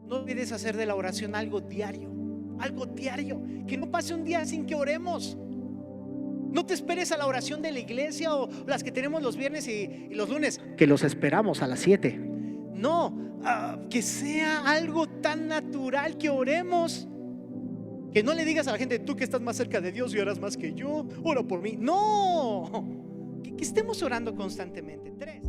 No olvides hacer de la oración algo diario, que no pase un día sin que oremos. No te esperes a la oración de la iglesia o las que tenemos los viernes y los lunes, que los esperamos a las 7. No, que sea algo tan natural que oremos. Que no le digas a la gente: tú que estás más cerca de Dios y oras más que yo, ora por mí. No, que estemos orando constantemente. 3.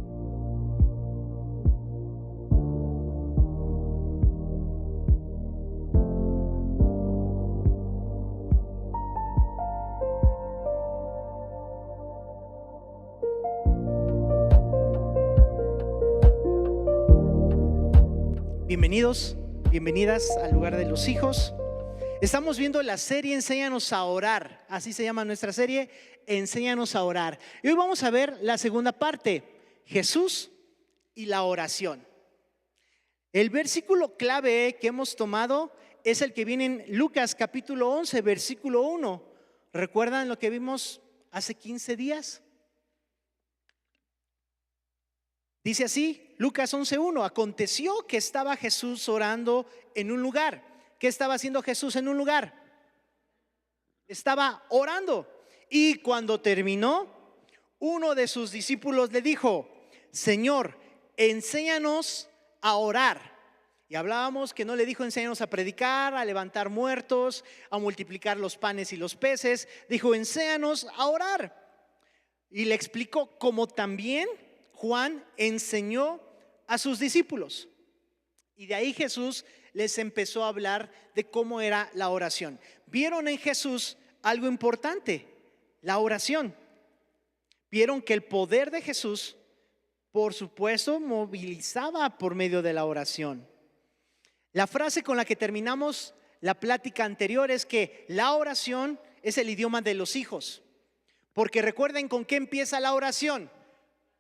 Bienvenidos, bienvenidas al lugar de los hijos. Estamos viendo la serie Enséñanos a orar. Así se llama nuestra serie, Enséñanos a orar. Y hoy vamos a ver la segunda parte, Jesús y la oración. El versículo clave que hemos tomado es el que viene en Lucas capítulo 11, versículo 1. ¿Recuerdan lo que vimos hace 15 días? Dice así, Lucas 11:1: aconteció que estaba Jesús orando en un lugar. ¿Qué estaba haciendo Jesús en un lugar? Estaba orando. Y cuando terminó, uno de sus discípulos le dijo: Señor, enséñanos a orar. Y hablábamos que no le dijo: enséñanos a predicar, a levantar muertos, a multiplicar los panes y los peces. Dijo: enséñanos a orar. Y le explicó cómo también Juan enseñó a sus discípulos. Y de ahí Jesús les empezó a hablar de cómo era la oración. Vieron en Jesús algo importante, la oración. Vieron que el poder de Jesús, por supuesto, movilizaba por medio de la oración. La frase con la que terminamos la plática anterior es que la oración es el idioma de los hijos. Porque recuerden con qué empieza la oración: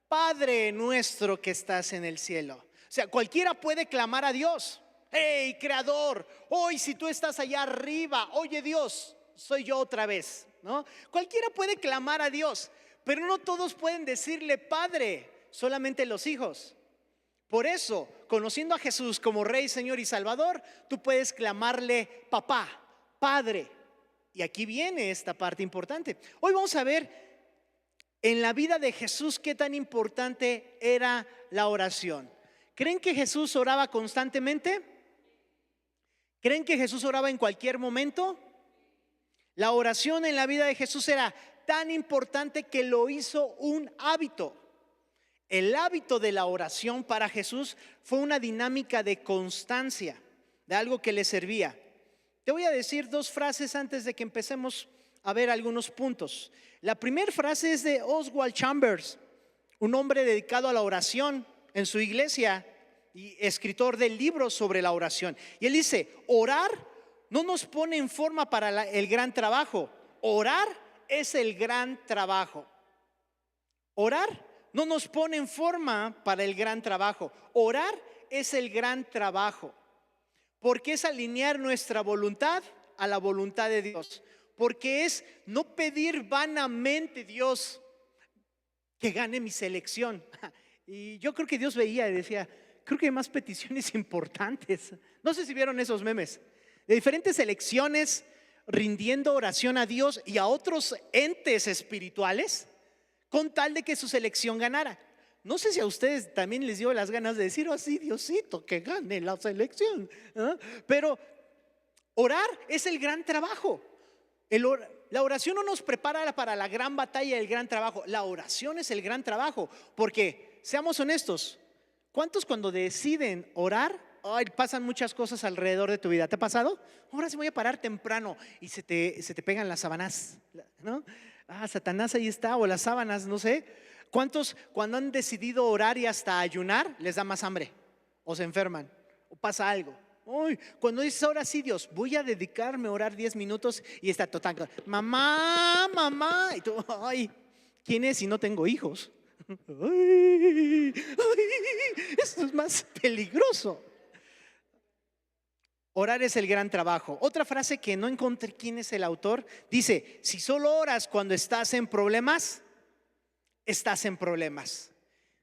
Padre nuestro que estás en el cielo. O sea, cualquiera puede clamar a Dios: hey, creador, hoy si tú estás allá arriba, oye Dios, soy yo otra vez, ¿no? Cualquiera puede clamar a Dios, pero no todos pueden decirle Padre, solamente los hijos. Por eso, conociendo a Jesús como Rey, Señor y Salvador, tú puedes clamarle papá, Padre. Y aquí viene esta parte importante. Hoy vamos a ver en la vida de Jesús qué tan importante era la oración. ¿Creen que Jesús oraba constantemente? ¿Creen que Jesús oraba en cualquier momento? La oración en la vida de Jesús era tan importante que lo hizo un hábito. El hábito de la oración para Jesús fue una dinámica de constancia, de algo que le servía. Te voy a decir dos frases antes de que empecemos a ver algunos puntos. La primera frase es de Oswald Chambers, un hombre dedicado a la oración en su iglesia y escritor de libros sobre la oración. Y él dice: orar no nos pone en forma para el gran trabajo. Orar es el gran trabajo. Orar no nos pone en forma para el gran trabajo. Orar es el gran trabajo, porque es alinear nuestra voluntad a la voluntad de Dios. Porque es no pedir vanamente: Dios, que gane mi selección. Y yo creo que Dios veía y decía: creo que hay más peticiones importantes. No sé si vieron esos memes de diferentes selecciones rindiendo oración a Dios y a otros entes espirituales con tal de que su selección ganara. No sé si a ustedes también les dio las ganas de decir: oh sí, Diosito, que gane la selección, ¿eh? Pero orar es el gran trabajo. La oración no nos prepara para la gran batalla del gran trabajo. La oración es el gran trabajo. Porque, seamos honestos, ¿cuántos cuando deciden orar, pasan muchas cosas alrededor de tu vida? ¿Te ha pasado? Ahora sí voy a parar temprano y se te pegan las sábanas, ¿no? Satanás ahí está, o las sábanas, no sé. ¿Cuántos cuando han decidido orar y hasta ayunar les da más hambre? O se enferman, o pasa algo. Cuando dices: ahora sí, Dios, voy a dedicarme a orar 10 minutos, y está total: mamá, mamá. Y tú: ay, ¿quién es si no tengo hijos? Esto es más peligroso. Orar es el gran trabajo. Otra frase que no encontré quién es el autor dice: si solo oras cuando estás en problemas, estás en problemas.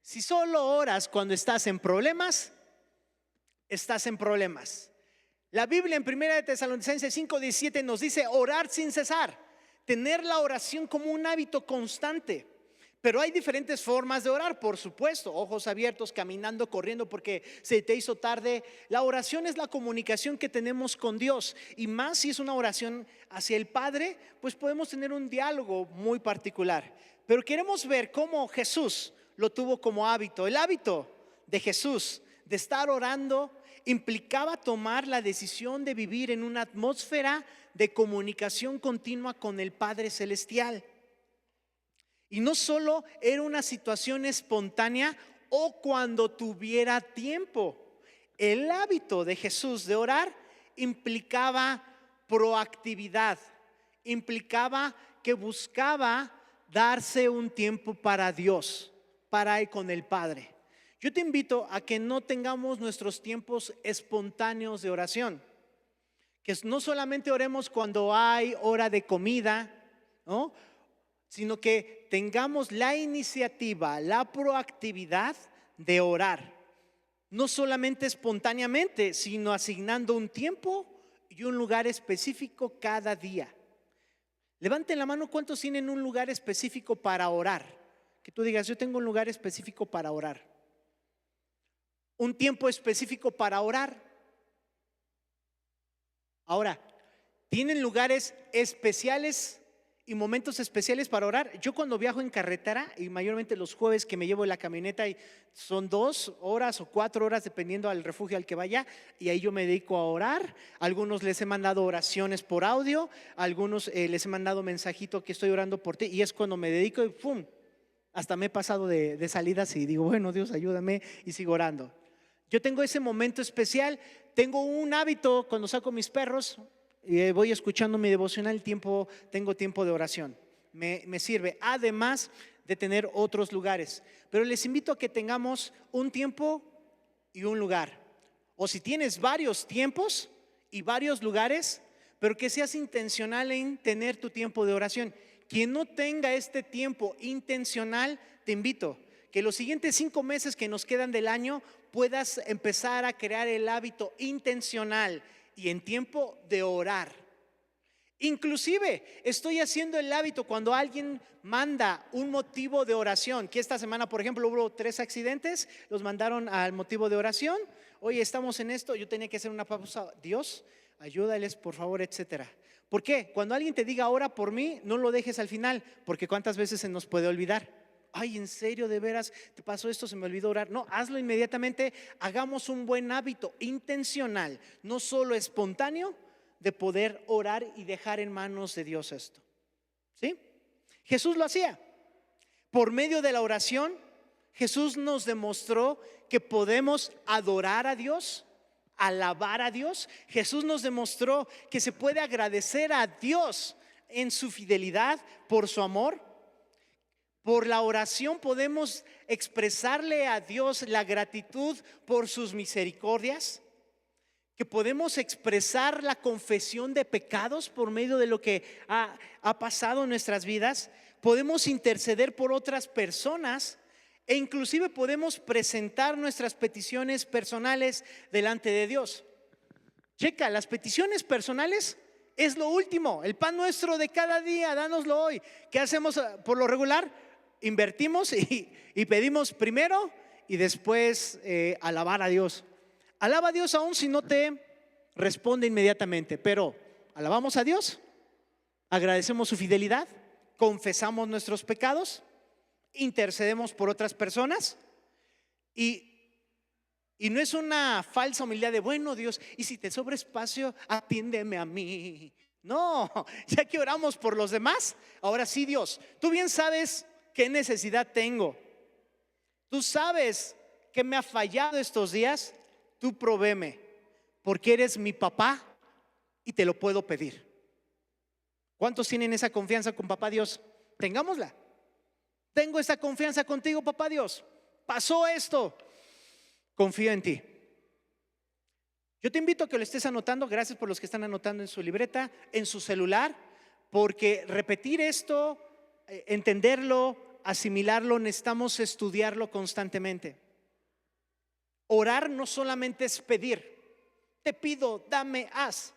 Si solo oras cuando estás en problemas, estás en problemas. La Biblia en 1 Tesalonicenses 5:17 nos dice orar sin cesar, tener la oración como un hábito constante. Pero hay diferentes formas de orar, por supuesto, ojos abiertos, caminando, corriendo porque se te hizo tarde. La oración es la comunicación que tenemos con Dios, y más si es una oración hacia el Padre, pues podemos tener un diálogo muy particular. Pero queremos ver cómo Jesús lo tuvo como hábito. El hábito de Jesús de estar orando implicaba tomar la decisión de vivir en una atmósfera de comunicación continua con el Padre Celestial. Y no solo era una situación espontánea o cuando tuviera tiempo. El hábito de Jesús de orar implicaba proactividad, implicaba que buscaba darse un tiempo para Dios, para ir con el Padre. Yo te invito a que no tengamos nuestros tiempos espontáneos de oración, que no solamente oremos cuando hay hora de comida, ¿no?, sino que tengamos la iniciativa, la proactividad de orar, no solamente espontáneamente, sino asignando un tiempo y un lugar específico cada día. Levanten la mano, ¿cuántos tienen un lugar específico para orar? Que tú digas, yo tengo un lugar específico para orar, un tiempo específico para orar. Ahora, ¿tienen lugares especiales y momentos especiales para orar? Yo cuando viajo en carretera, y mayormente los jueves que me llevo en la camioneta, y son 2 horas o 4 horas dependiendo al refugio al que vaya, y ahí yo me dedico a orar. Algunos les he mandado oraciones por audio, algunos les he mandado mensajito que estoy orando por ti, y es cuando me dedico y ¡pum! Hasta me he pasado de salidas y digo, bueno, Dios ayúdame, y sigo orando. Yo tengo ese momento especial. Tengo un hábito cuando saco mis perros y voy escuchando mi devocional, tengo tiempo de oración. Me sirve, además de tener otros lugares. Pero les invito a que tengamos un tiempo y un lugar. O si tienes varios tiempos y varios lugares, pero que seas intencional en tener tu tiempo de oración. Quien no tenga este tiempo intencional, te invito que los siguientes 5 meses que nos quedan del año puedas empezar a crear el hábito intencional y en tiempo de orar. Inclusive estoy haciendo el hábito cuando alguien manda un motivo de oración, que esta semana por ejemplo hubo 3 accidentes, los mandaron al motivo de oración. Oye, estamos en esto, yo tenía que hacer una pausa. Dios, ayúdales por favor, etcétera. ¿Por qué? Cuando alguien te diga ora por mí, no lo dejes al final, porque cuántas veces se nos puede olvidar. Ay, ¿en serio, de veras te pasó esto? Se me olvidó orar. No, hazlo inmediatamente. Hagamos un buen hábito intencional, no solo espontáneo, de poder orar y dejar en manos de Dios esto. ¿Sí? Jesús lo hacía. Por medio de la oración, Jesús nos demostró que podemos adorar a Dios, alabar a Dios. Jesús nos demostró que se puede agradecer a Dios en su fidelidad, por su amor. Por la oración podemos expresarle a Dios la gratitud por sus misericordias, que podemos expresar la confesión de pecados por medio de lo que ha pasado en nuestras vidas. Podemos interceder por otras personas e inclusive podemos presentar nuestras peticiones personales delante de Dios. Checa, las peticiones personales es lo último, el pan nuestro de cada día, dánoslo hoy. ¿Qué hacemos por lo regular? Invertimos y pedimos primero y después alabar a Dios. Alaba a Dios aún si no te responde inmediatamente, pero alabamos a Dios, agradecemos su fidelidad, confesamos nuestros pecados, intercedemos por otras personas y no es una falsa humildad de bueno Dios, y si te sobra espacio, atiéndeme a mí. No, ya que oramos por los demás, ahora sí Dios, tú bien sabes qué necesidad tengo. Tú sabes que me ha fallado estos días. Tú provéeme, porque eres mi papá y te lo puedo pedir. ¿Cuántos tienen esa confianza con papá Dios? Tengámosla. Tengo esa confianza contigo, papá Dios. Pasó esto, confío en ti. Yo te invito a que lo estés anotando. Gracias por los que están anotando en su libreta, en su celular, porque repetir esto, entenderlo, asimilarlo, necesitamos estudiarlo constantemente. Orar no solamente es pedir. Te pido, dame, haz.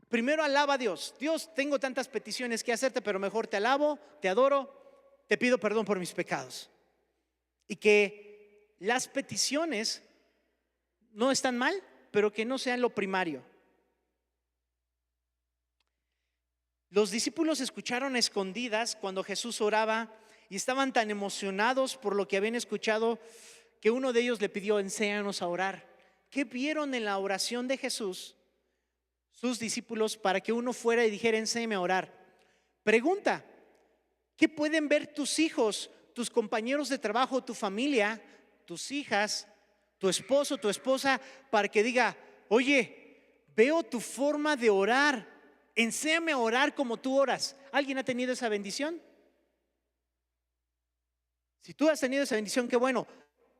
Primero alaba a Dios. Dios, tengo tantas peticiones que hacerte, pero mejor te alabo, te adoro, te pido perdón por mis pecados. Y que las peticiones no están mal, pero que no sean lo primario. Los discípulos escucharon a escondidas cuando Jesús oraba y estaban tan emocionados por lo que habían escuchado que uno de ellos le pidió: enséñanos a orar. ¿Qué vieron en la oración de Jesús sus discípulos para que uno fuera y dijera: enséñame a orar? Pregunta: ¿qué pueden ver tus hijos, tus compañeros de trabajo, tu familia, tus hijas, tu esposo, tu esposa, para que diga: oye, veo tu forma de orar, enséñame a orar como tú oras? ¿Alguien ha tenido esa bendición? Si tú has tenido esa bendición, qué bueno.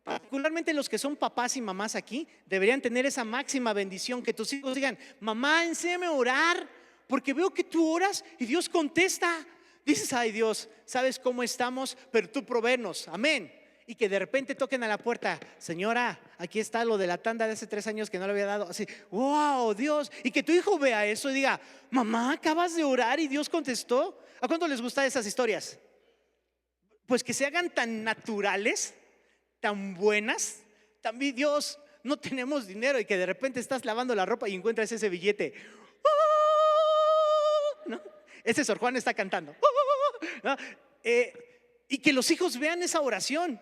Particularmente los que son papás y mamás aquí deberían tener esa máxima bendición, que tus hijos digan: mamá, enséñame a orar, porque veo que tú oras y Dios contesta. Dices: ay Dios, sabes cómo estamos, pero tú provéenos, amén. Y que de repente toquen a la puerta: señora, aquí está lo de la tanda de hace 3 años que no le había dado. Así, wow, Dios. Y que tu hijo vea eso y diga: mamá, acabas de orar y Dios contestó. ¿A cuánto les gustan esas historias? Pues que se hagan tan naturales, tan buenas. También: Dios, no tenemos dinero, y que de repente estás lavando la ropa y encuentras ese billete. ¿No? Ese Sor Juan está cantando. ¿No? Y que los hijos vean esa oración.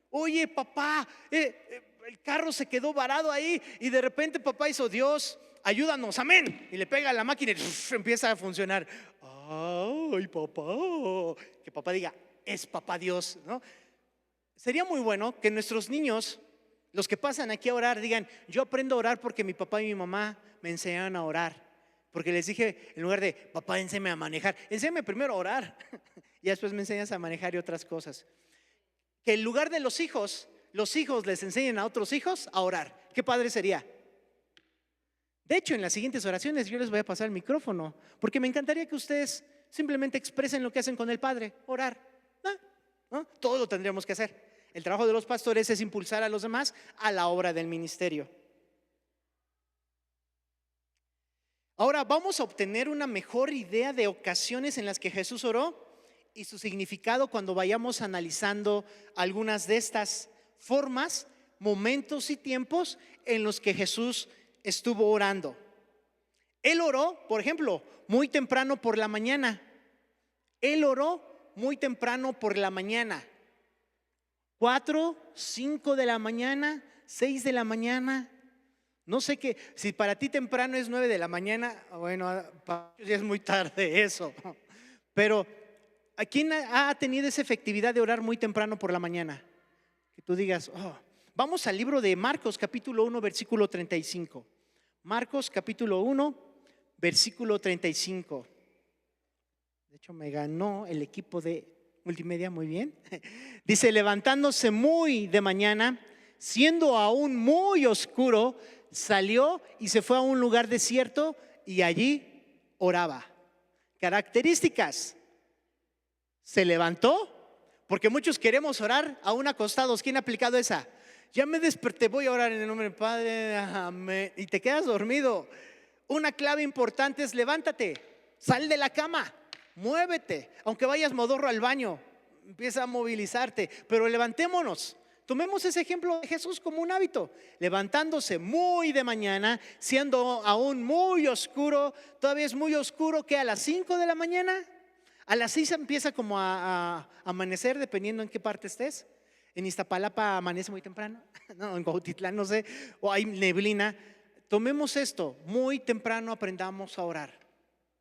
Oye, papá, el carro se quedó varado ahí y de repente papá hizo: Dios, ayúdanos, amén. Y le pega a la máquina y empieza a funcionar. Ay, papá. Que papá diga: es papá Dios, ¿no? Sería muy bueno que nuestros niños, los que pasan aquí a orar, digan: yo aprendo a orar porque mi papá y mi mamá me enseñaron a orar. Porque les dije, en lugar de: papá, enséñame a manejar, enséñame primero a orar y después me enseñas a manejar y otras cosas. Que en lugar de los hijos les enseñen a otros hijos a orar. Qué padre sería. De hecho, en las siguientes oraciones yo les voy a pasar el micrófono, porque me encantaría que ustedes simplemente expresen lo que hacen con el Padre: orar. ¿No? Todo lo tendríamos que hacer. El trabajo de los pastores es impulsar a los demás a la obra del ministerio. Ahora vamos a obtener una mejor idea de ocasiones en las que Jesús oró y su significado cuando vayamos analizando algunas de estas formas, momentos y tiempos en los que Jesús estuvo orando. Él oró, por ejemplo, muy temprano por la mañana. Él oró muy temprano por la mañana. 4, 5 de la mañana, 6 de la mañana. No sé qué, si para ti temprano es 9 de la mañana, bueno, para mí ya es muy tarde eso. Pero ¿a quién ha tenido esa efectividad de orar muy temprano por la mañana? Que tú digas: oh. Vamos al libro de Marcos capítulo 1 versículo 35. Marcos capítulo 1 versículo 35. De hecho me ganó el equipo de multimedia, muy bien. Dice: levantándose muy de mañana, siendo aún muy oscuro, salió y se fue a un lugar desierto y allí oraba. Características: se levantó, porque muchos queremos orar aún acostados. ¿Quién ha aplicado esa? Ya me desperté, voy a orar en el nombre del Padre, amén, y te quedas dormido. Una clave importante es: levántate, sal de la cama, muévete, aunque vayas modorro al baño, empieza a movilizarte, pero levantémonos. Tomemos ese ejemplo de Jesús como un hábito, levantándose muy de mañana, siendo aún muy oscuro. Todavía es muy oscuro, que a las 5 de la mañana, a las 6 empieza como a amanecer, dependiendo en qué parte estés. En Iztapalapa amanece muy temprano, no, en Cuautitlán no sé, o hay neblina. Tomemos esto, muy temprano aprendamos a orar.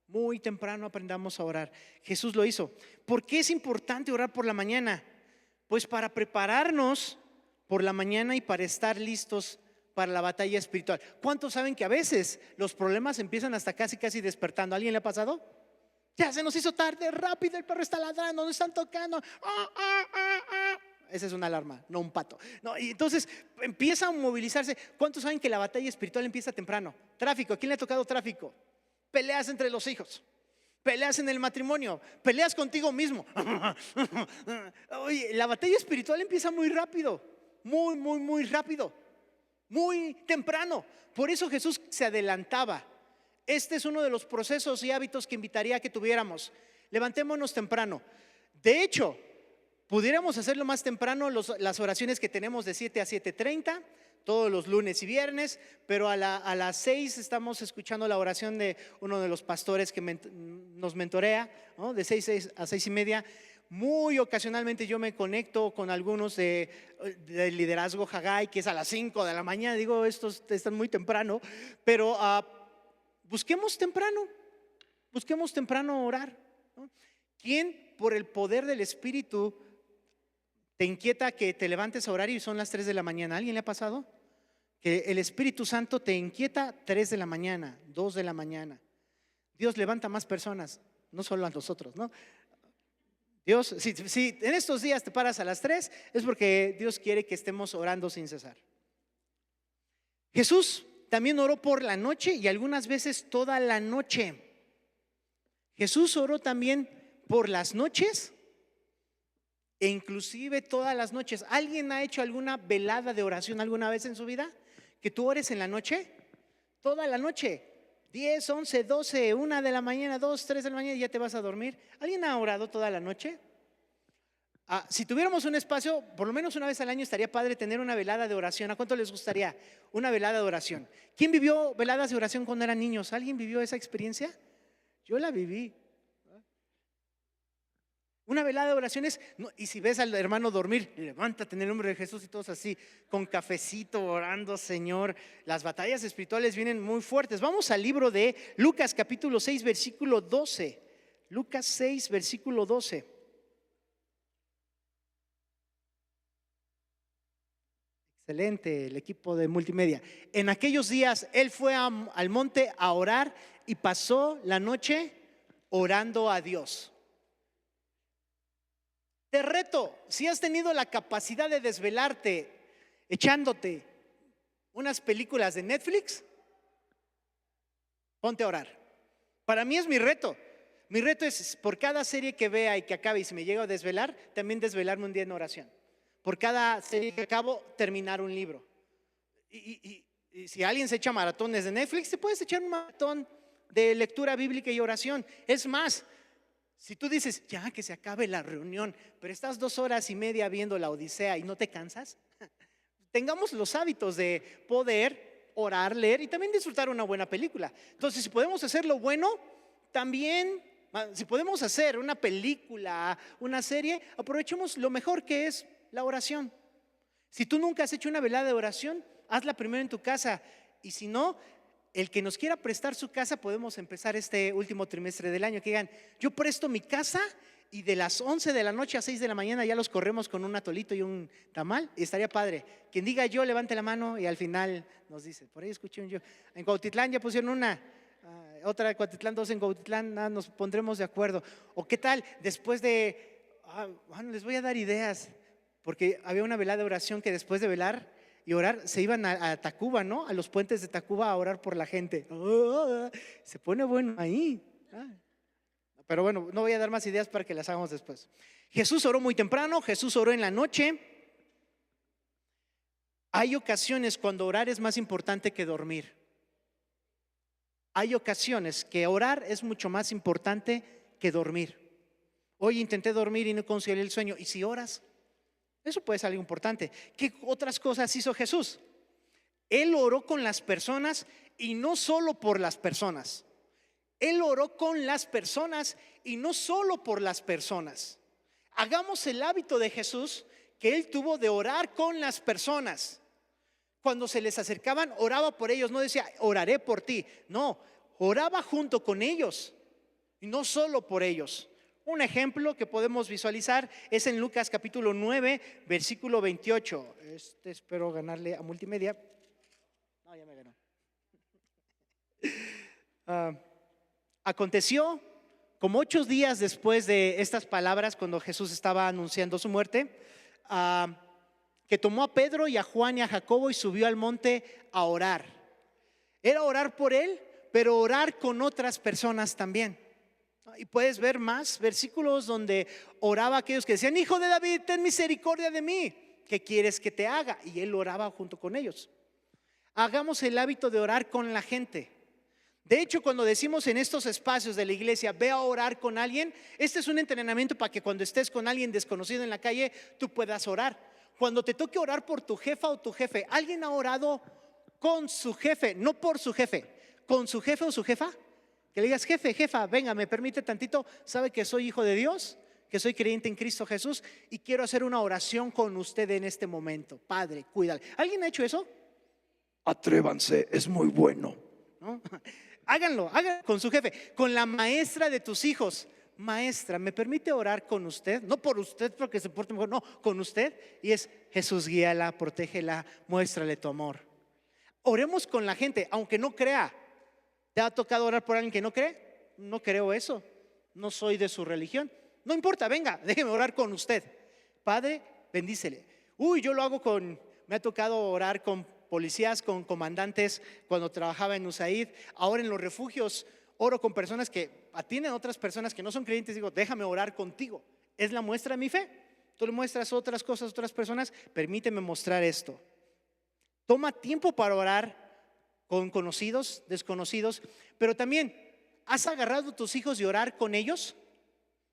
Muy temprano aprendamos a orar. Jesús lo hizo. ¿Por qué es importante orar por la mañana? Pues para prepararnos por la mañana y para estar listos para la batalla espiritual. ¿Cuántos saben que a veces los problemas empiezan hasta casi despertando? ¿A alguien le ha pasado? Ya se nos hizo tarde, rápido, el perro está ladrando, nos están tocando. Esa es una alarma, no un pato. No, y entonces empieza a movilizarse. ¿Cuántos saben que la batalla espiritual empieza temprano? Tráfico, ¿a quién le ha tocado tráfico? Peleas entre los hijos, peleas en el matrimonio, peleas contigo mismo. Oye, la batalla espiritual empieza muy rápido, muy rápido. muy temprano. Por eso Jesús se adelantaba. Este es uno de los procesos y hábitos que invitaría a que tuviéramos. Levantémonos temprano. De hecho, pudiéramos hacerlo más temprano, las oraciones que tenemos de 7 a 7:30, todos los lunes y viernes, pero a las 6 estamos escuchando la oración de uno de los pastores que nos mentorea, ¿no? De 6 a 6:30. Muy ocasionalmente yo me conecto con algunos de liderazgo Haggai, que es a las 5 de la mañana. Digo, estos están muy temprano, pero busquemos temprano orar, ¿no? ¿Quién por el poder del Espíritu te inquieta que te levantes a orar y son las 3 de la mañana? ¿Alguien le ha pasado? Que el Espíritu Santo te inquieta 3 de la mañana, 2 de la mañana. Dios levanta más personas, no solo a nosotros, ¿no? Dios, si en estos días te paras a las 3, es porque Dios quiere que estemos orando sin cesar. Jesús también oró por la noche y algunas veces toda la noche. Jesús oró también por las noches e inclusive todas las noches. ¿Alguien ha hecho alguna velada de oración alguna vez en su vida? ¿Que tú ores en la noche? Toda la noche, 10, 11, 12, 1 de la mañana, 2, 3 de la mañana y ya te vas a dormir. ¿Alguien ha orado toda la noche? Si tuviéramos un espacio, por lo menos una vez al año estaría padre tener una velada de oración. ¿A cuánto les gustaría una velada de oración? ¿Quién vivió veladas de oración cuando eran niños? ¿Alguien vivió esa experiencia? Yo la viví. Una velada de oraciones, y si ves al hermano dormir, levántate en el nombre de Jesús y todos así, con cafecito, orando, Señor. Las batallas espirituales vienen muy fuertes. Vamos al libro de Lucas capítulo 6, versículo 12. Lucas 6, versículo 12. Excelente, el equipo de multimedia. En aquellos días él fue al monte a orar y pasó la noche orando a Dios. Te reto, si has tenido la capacidad de desvelarte echándote unas películas de Netflix, ponte a orar. Para mí es mi reto. Mi reto es por cada serie que vea y que acabe y si me llego a desvelar, también desvelarme un día en oración. Por cada serie que acabo, terminar un libro. Y si alguien se echa maratones de Netflix, te puedes echar un maratón de lectura bíblica y oración. Es más, si tú dices, ya que se acabe la reunión, pero estás 2 horas y media viendo la Odisea y no te cansas, tengamos los hábitos de poder orar, leer y también disfrutar una buena película. Entonces, si podemos hacer lo bueno, también, si podemos hacer una película, una serie, aprovechemos lo mejor que es la oración. Si tú nunca has hecho una velada de oración, hazla primero en tu casa. Y si no, el que nos quiera prestar su casa, podemos empezar este último trimestre del año. Que digan, yo presto mi casa y de las 11 de la noche a 6 de la mañana ya los corremos con un atolito y un tamal. Y estaría padre. Quien diga yo, levante la mano y al final nos dice. Por ahí escuché un yo. En Cuautitlán ya pusieron una. Otra de Cuautitlán, 2 en Cuautitlán, nos pondremos de acuerdo. O qué tal, después de, bueno, les voy a dar ideas. Porque había una velada de oración que después de velar y orar se iban a Tacuba, ¿no? A los puentes de Tacuba a orar por la gente. Se pone bueno ahí. Pero bueno, no voy a dar más ideas para que las hagamos después. Jesús oró muy temprano, Jesús oró en la noche. Hay ocasiones cuando orar es más importante que dormir. Hay ocasiones que orar es mucho más importante que dormir. Hoy intenté dormir y no concilié el sueño. ¿Y si oras? Eso puede ser algo importante. ¿Qué otras cosas hizo Jesús? Él oró con las personas y no solo por las personas. Él oró con las personas y no solo por las personas. Hagamos el hábito de Jesús que él tuvo de orar con las personas. Cuando se les acercaban, oraba por ellos. No decía, oraré por ti. No, oraba junto con ellos y no solo por ellos. Un ejemplo que podemos visualizar es en Lucas capítulo 9, versículo 28. Espero ganarle a multimedia. No, ya me ganó. Aconteció, como 8 días después de estas palabras, cuando Jesús estaba anunciando su muerte, que tomó a Pedro y a Juan y a Jacobo y subió al monte a orar. Era orar por él, pero orar con otras personas también. Y puedes ver más versículos donde oraba a aquellos que decían, hijo de David, ten misericordia de mí. ¿Qué quieres que te haga? Y él oraba junto con ellos. Hagamos el hábito de orar con la gente. De hecho, cuando decimos en estos espacios de la iglesia, ve a orar con alguien, este es un entrenamiento para que cuando estés con alguien desconocido en la calle, tú puedas orar. Cuando te toque orar por tu jefa o tu jefe, ¿alguien ha orado con su jefe, no por su jefe, con su jefe o su jefa? Que le digas: jefe, jefa, venga, me permite tantito, sabe que soy hijo de Dios, que soy creyente en Cristo Jesús y quiero hacer una oración con usted en este momento. Padre, cuídale. ¿Alguien ha hecho eso? Atrévanse, es muy bueno, ¿no? Háganlo con su jefe, con la maestra de tus hijos. Maestra, ¿me permite orar con usted? No por usted porque se porte mejor, no, con usted. Y es: Jesús, guíala, protégela, muéstrale tu amor. Oremos con la gente, aunque no crea. ¿Te ha tocado orar por alguien que no cree? No creo eso, no soy de su religión. No importa, venga, déjeme orar con usted. Padre, bendícele. Yo lo hago me ha tocado orar con policías, con comandantes cuando trabajaba en USAID. Ahora en los refugios oro con personas que atienden a otras personas que no son creyentes. Digo: déjame orar contigo. Es la muestra de mi fe. Tú le muestras otras cosas a otras personas, permíteme mostrar esto. Toma tiempo para orar con conocidos, desconocidos, pero también, ¿has agarrado a tus hijos y orar con ellos?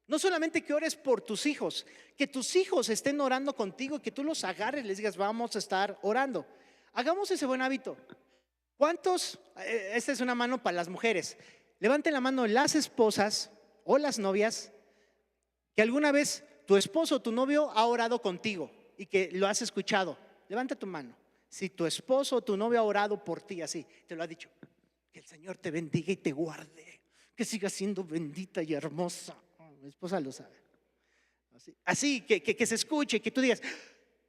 No solamente que ores por tus hijos, que tus hijos estén orando contigo, que tú los agarres y les digas: vamos a estar orando. Hagamos ese buen hábito. ¿Cuántos? Esta es una mano para las mujeres. Levanten la mano las esposas o las novias que alguna vez tu esposo o tu novio ha orado contigo y que lo has escuchado. Levanta tu mano. Si tu esposo o tu novio ha orado por ti así, te lo ha dicho: que el Señor te bendiga y te guarde, que sigas siendo bendita y hermosa. Mi esposa lo sabe. Así que se escuche, que tú digas: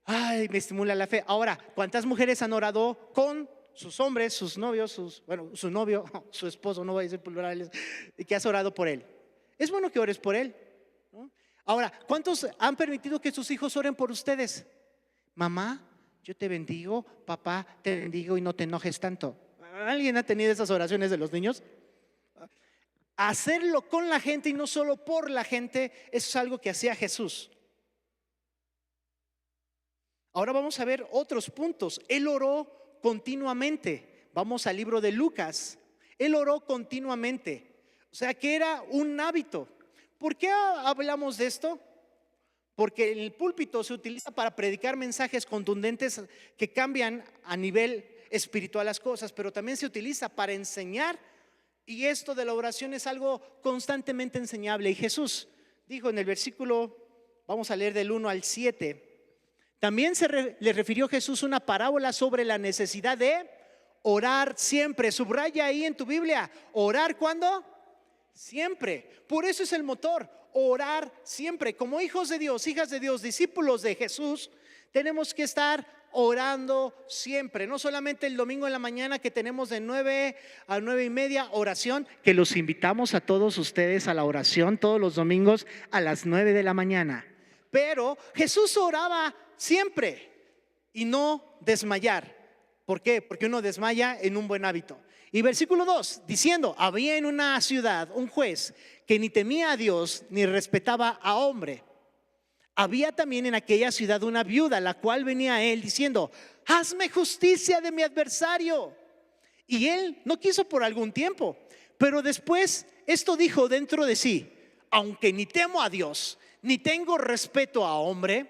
ay, me estimula la fe. Ahora, ¿cuántas mujeres han orado con sus hombres, sus novios, su novio, su esposo, no voy a decir plurales, y que has orado por él? Es bueno que ores por él, ¿no? Ahora, ¿cuántos han permitido que sus hijos oren por ustedes? Mamá, yo te bendigo, papá, te bendigo y no te enojes tanto. ¿Alguien ha tenido esas oraciones de los niños? Hacerlo con la gente y no solo por la gente, eso es algo que hacía Jesús. Ahora vamos a ver otros puntos. Él oró continuamente. Vamos al libro de Lucas. Él oró continuamente. O sea que era un hábito. ¿Por qué hablamos de esto? Porque el púlpito se utiliza para predicar mensajes contundentes que cambian a nivel espiritual las cosas, pero también se utiliza para enseñar, y esto de la oración es algo constantemente enseñable. Y Jesús dijo en el versículo, vamos a leer del 1 al 7, también le refirió Jesús una parábola sobre la necesidad de orar siempre. Subraya ahí en tu Biblia: orar, ¿cuándo? Siempre. Por eso es el motor. Orar siempre. Como hijos de Dios, hijas de Dios, discípulos de Jesús, tenemos que estar orando siempre. No solamente el domingo en la mañana, que tenemos de 9 a 9:30 oración, que los invitamos a todos ustedes a la oración todos los domingos a las 9 de la mañana. Pero Jesús oraba siempre y no desmayar. ¿Por qué? Porque uno desmaya en un buen hábito. Y versículo 2, diciendo: había en una ciudad un juez que ni temía a Dios ni respetaba a hombre. Había también en aquella ciudad una viuda, la cual venía a él diciendo: hazme justicia de mi adversario. Y él no quiso por algún tiempo, pero después esto dijo dentro de sí: aunque ni temo a Dios ni tengo respeto a hombre,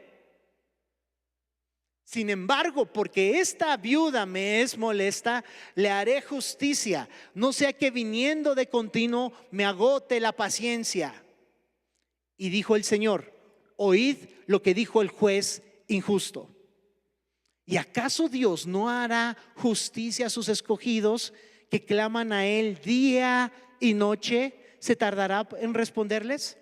sin embargo, porque esta viuda me es molesta, le haré justicia, no sea que viniendo de continuo me agote la paciencia. Y dijo el Señor: oíd lo que dijo el juez injusto. ¿Y acaso Dios no hará justicia a sus escogidos que claman a Él día y noche? ¿Se tardará en responderles?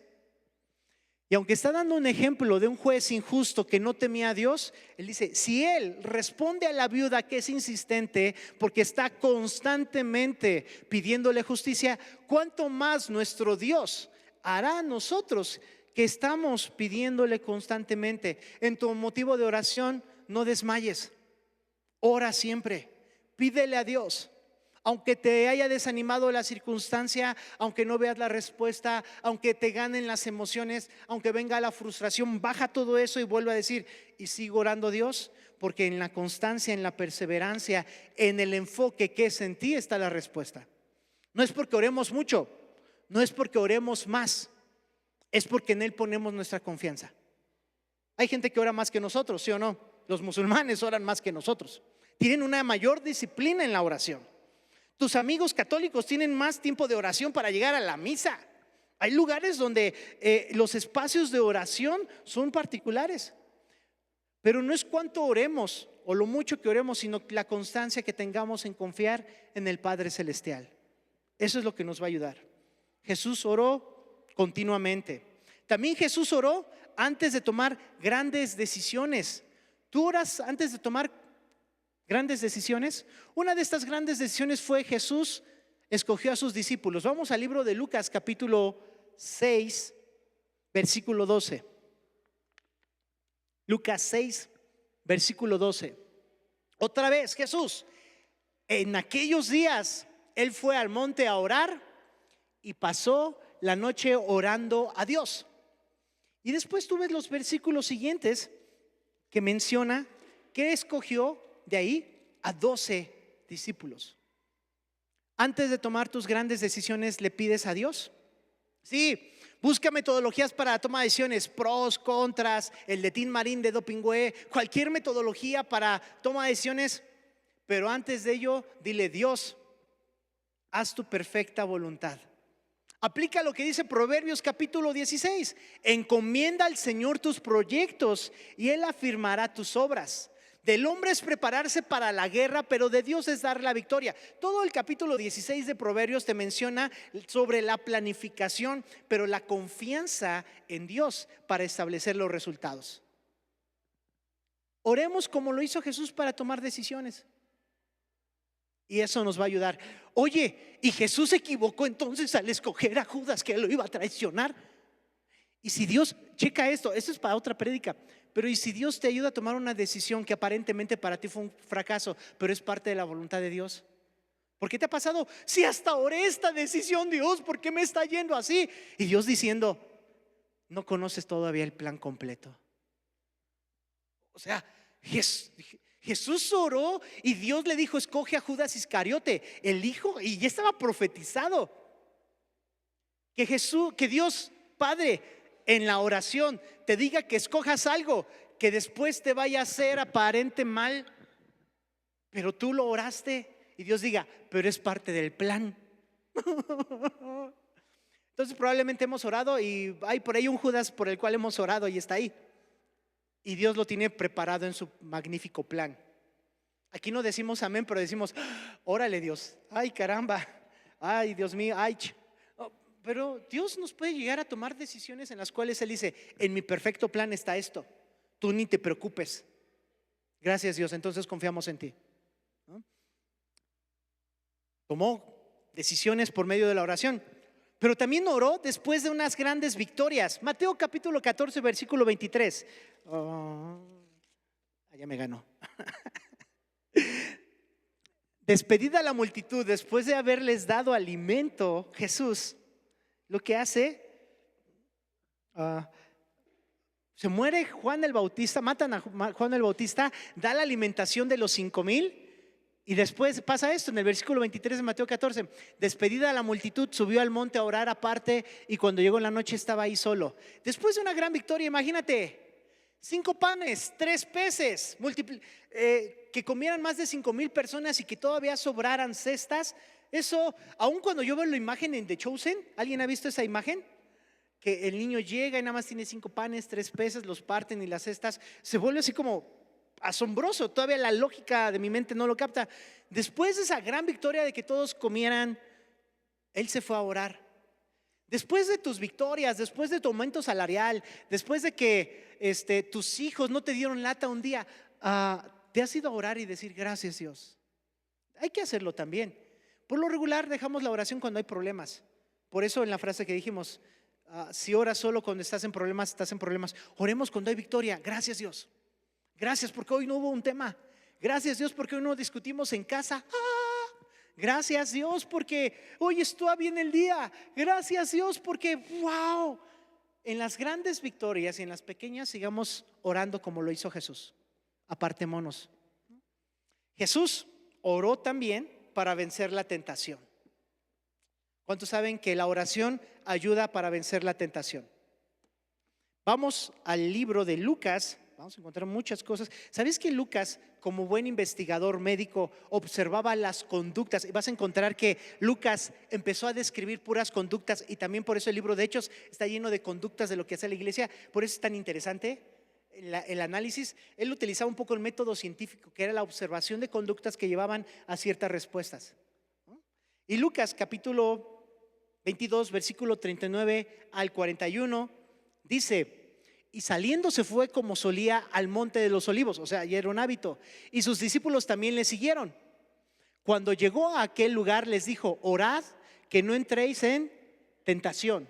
Y aunque está dando un ejemplo de un juez injusto que no temía a Dios, él dice: si él responde a la viuda que es insistente porque está constantemente pidiéndole justicia, ¿cuánto más nuestro Dios hará a nosotros que estamos pidiéndole constantemente? En tu motivo de oración, no desmayes. Ora siempre, pídele a Dios. Aunque te haya desanimado la circunstancia, aunque no veas la respuesta, aunque te ganen las emociones, aunque venga la frustración, baja todo eso y vuelve a decir: y sigo orando a Dios, Porque en la constancia, en la perseverancia, en el enfoque que es en ti está la respuesta. No es porque oremos mucho, no es porque oremos más, es porque en Él ponemos nuestra confianza. Hay gente que ora más que nosotros, ¿sí o no? Los musulmanes oran más que nosotros. Tienen una mayor disciplina en la oración. Tus amigos católicos tienen más tiempo de oración para llegar a la misa. Hay lugares donde los espacios de oración son particulares. Pero no es cuánto oremos o lo mucho que oremos, sino la constancia que tengamos en confiar en el Padre Celestial. Eso es lo que nos va a ayudar. Jesús oró continuamente. También Jesús oró antes de tomar grandes decisiones. ¿Tú oras antes de tomar grandes decisiones? Una de estas grandes decisiones fue Jesús escogió a sus discípulos. Vamos al libro de Lucas capítulo 6, versículo 12. Lucas 6, versículo 12. Otra vez Jesús, en aquellos días, Él fue al monte a orar y pasó la noche orando a Dios. Y después tú ves los versículos siguientes que menciona que escogió de ahí a 12 discípulos. Antes de tomar tus grandes decisiones, ¿le pides a Dios? Sí, busca metodologías para la toma de decisiones, pros, contras, el de Tin Marín de Dopingüe, cualquier metodología para toma de decisiones. Pero antes de ello, dile: Dios, haz tu perfecta voluntad. Aplica lo que dice Proverbios capítulo 16. Encomienda al Señor tus proyectos y Él afirmará tus obras. Del hombre es prepararse para la guerra, pero de Dios es dar la victoria. Todo el capítulo 16 de Proverbios te menciona sobre la planificación, pero la confianza en Dios para establecer los resultados. Oremos como lo hizo Jesús para tomar decisiones. Y eso nos va a ayudar. Oye, ¿y Jesús se equivocó entonces al escoger a Judas, que lo iba a traicionar? Y si Dios, checa esto es para otra prédica, pero ¿y si Dios te ayuda a tomar una decisión que aparentemente para ti fue un fracaso, pero es parte de la voluntad de Dios? ¿Por qué te ha pasado? Si hasta oré esta decisión, Dios, ¿por qué me está yendo así? Y Dios diciendo: no conoces todavía el plan completo. O sea, Jesús oró y Dios le dijo: escoge a Judas Iscariote, el hijo, y ya estaba profetizado que Dios Padre en la oración te diga que escojas algo que después te vaya a hacer aparente mal, pero tú lo oraste y Dios diga: pero es parte del plan. Entonces probablemente hemos orado y hay por ahí un Judas por el cual hemos orado y está ahí, y Dios lo tiene preparado en su magnífico plan. Aquí no decimos amén, pero decimos: órale Dios, ay caramba, ay Dios mío, ay. Pero Dios nos puede llegar a tomar decisiones en las cuales Él dice: en mi perfecto plan está esto, tú ni te preocupes. Gracias Dios, entonces confiamos en ti, ¿no? Tomó decisiones por medio de la oración, pero también oró después de unas grandes victorias. Mateo capítulo 14 versículo 23. Ya me ganó. Despedida la multitud, después de haberles dado alimento, Jesús lo que hace, se muere Juan el Bautista, matan a Juan el Bautista, da la alimentación de los 5,000. Y después pasa esto en el versículo 23 de Mateo 14. Despedida la multitud, subió al monte a orar aparte, y cuando llegó la noche estaba ahí solo. Después de una gran victoria, imagínate, 5 panes, 3 peces, que comieran más de 5,000 personas y que todavía sobraran cestas. Eso, aun cuando yo veo la imagen en The Chosen, ¿alguien ha visto esa imagen? Que el niño llega y nada más tiene 5 panes, 3 peces, los parten y las cestas. Se vuelve así como asombroso, todavía la lógica de mi mente no lo capta. Después de esa gran victoria de que todos comieran, Él se fue a orar. Después de tus victorias, después de tu aumento salarial, después de que tus hijos no te dieron lata un día, te has ido a orar y decir: gracias Dios. Hay que hacerlo también. Por lo regular dejamos la oración cuando hay problemas. Por eso en la frase que dijimos, si oras solo cuando estás en problemas, estás en problemas. Oremos cuando hay victoria. Gracias Dios. Gracias porque hoy no hubo un tema. Gracias Dios porque hoy no discutimos en casa. Gracias Dios porque hoy estuvo bien el día. Gracias Dios porque wow. En las grandes victorias y en las pequeñas sigamos orando como lo hizo Jesús. apartémonos. Jesús oró también para vencer la tentación. ¿Cuántos saben que la oración ayuda para vencer la tentación? Vamos al libro de Lucas. Vamos a encontrar muchas cosas. ¿Sabes que Lucas, como buen investigador médico, observaba las conductas? Y vas a encontrar que Lucas empezó a describir puras conductas, y también por eso el libro de Hechos está lleno de conductas de lo que hace la iglesia. Por eso es tan interesante el análisis. Él utilizaba un poco el método científico, que era la observación de conductas que llevaban a ciertas respuestas. Y Lucas capítulo 22, versículo 39 al 41, dice: y saliendo se fue como solía al monte de los olivos, o sea, ya era un hábito, y sus discípulos también le siguieron. Cuando llegó a aquel lugar les dijo: orad que no entréis en tentación.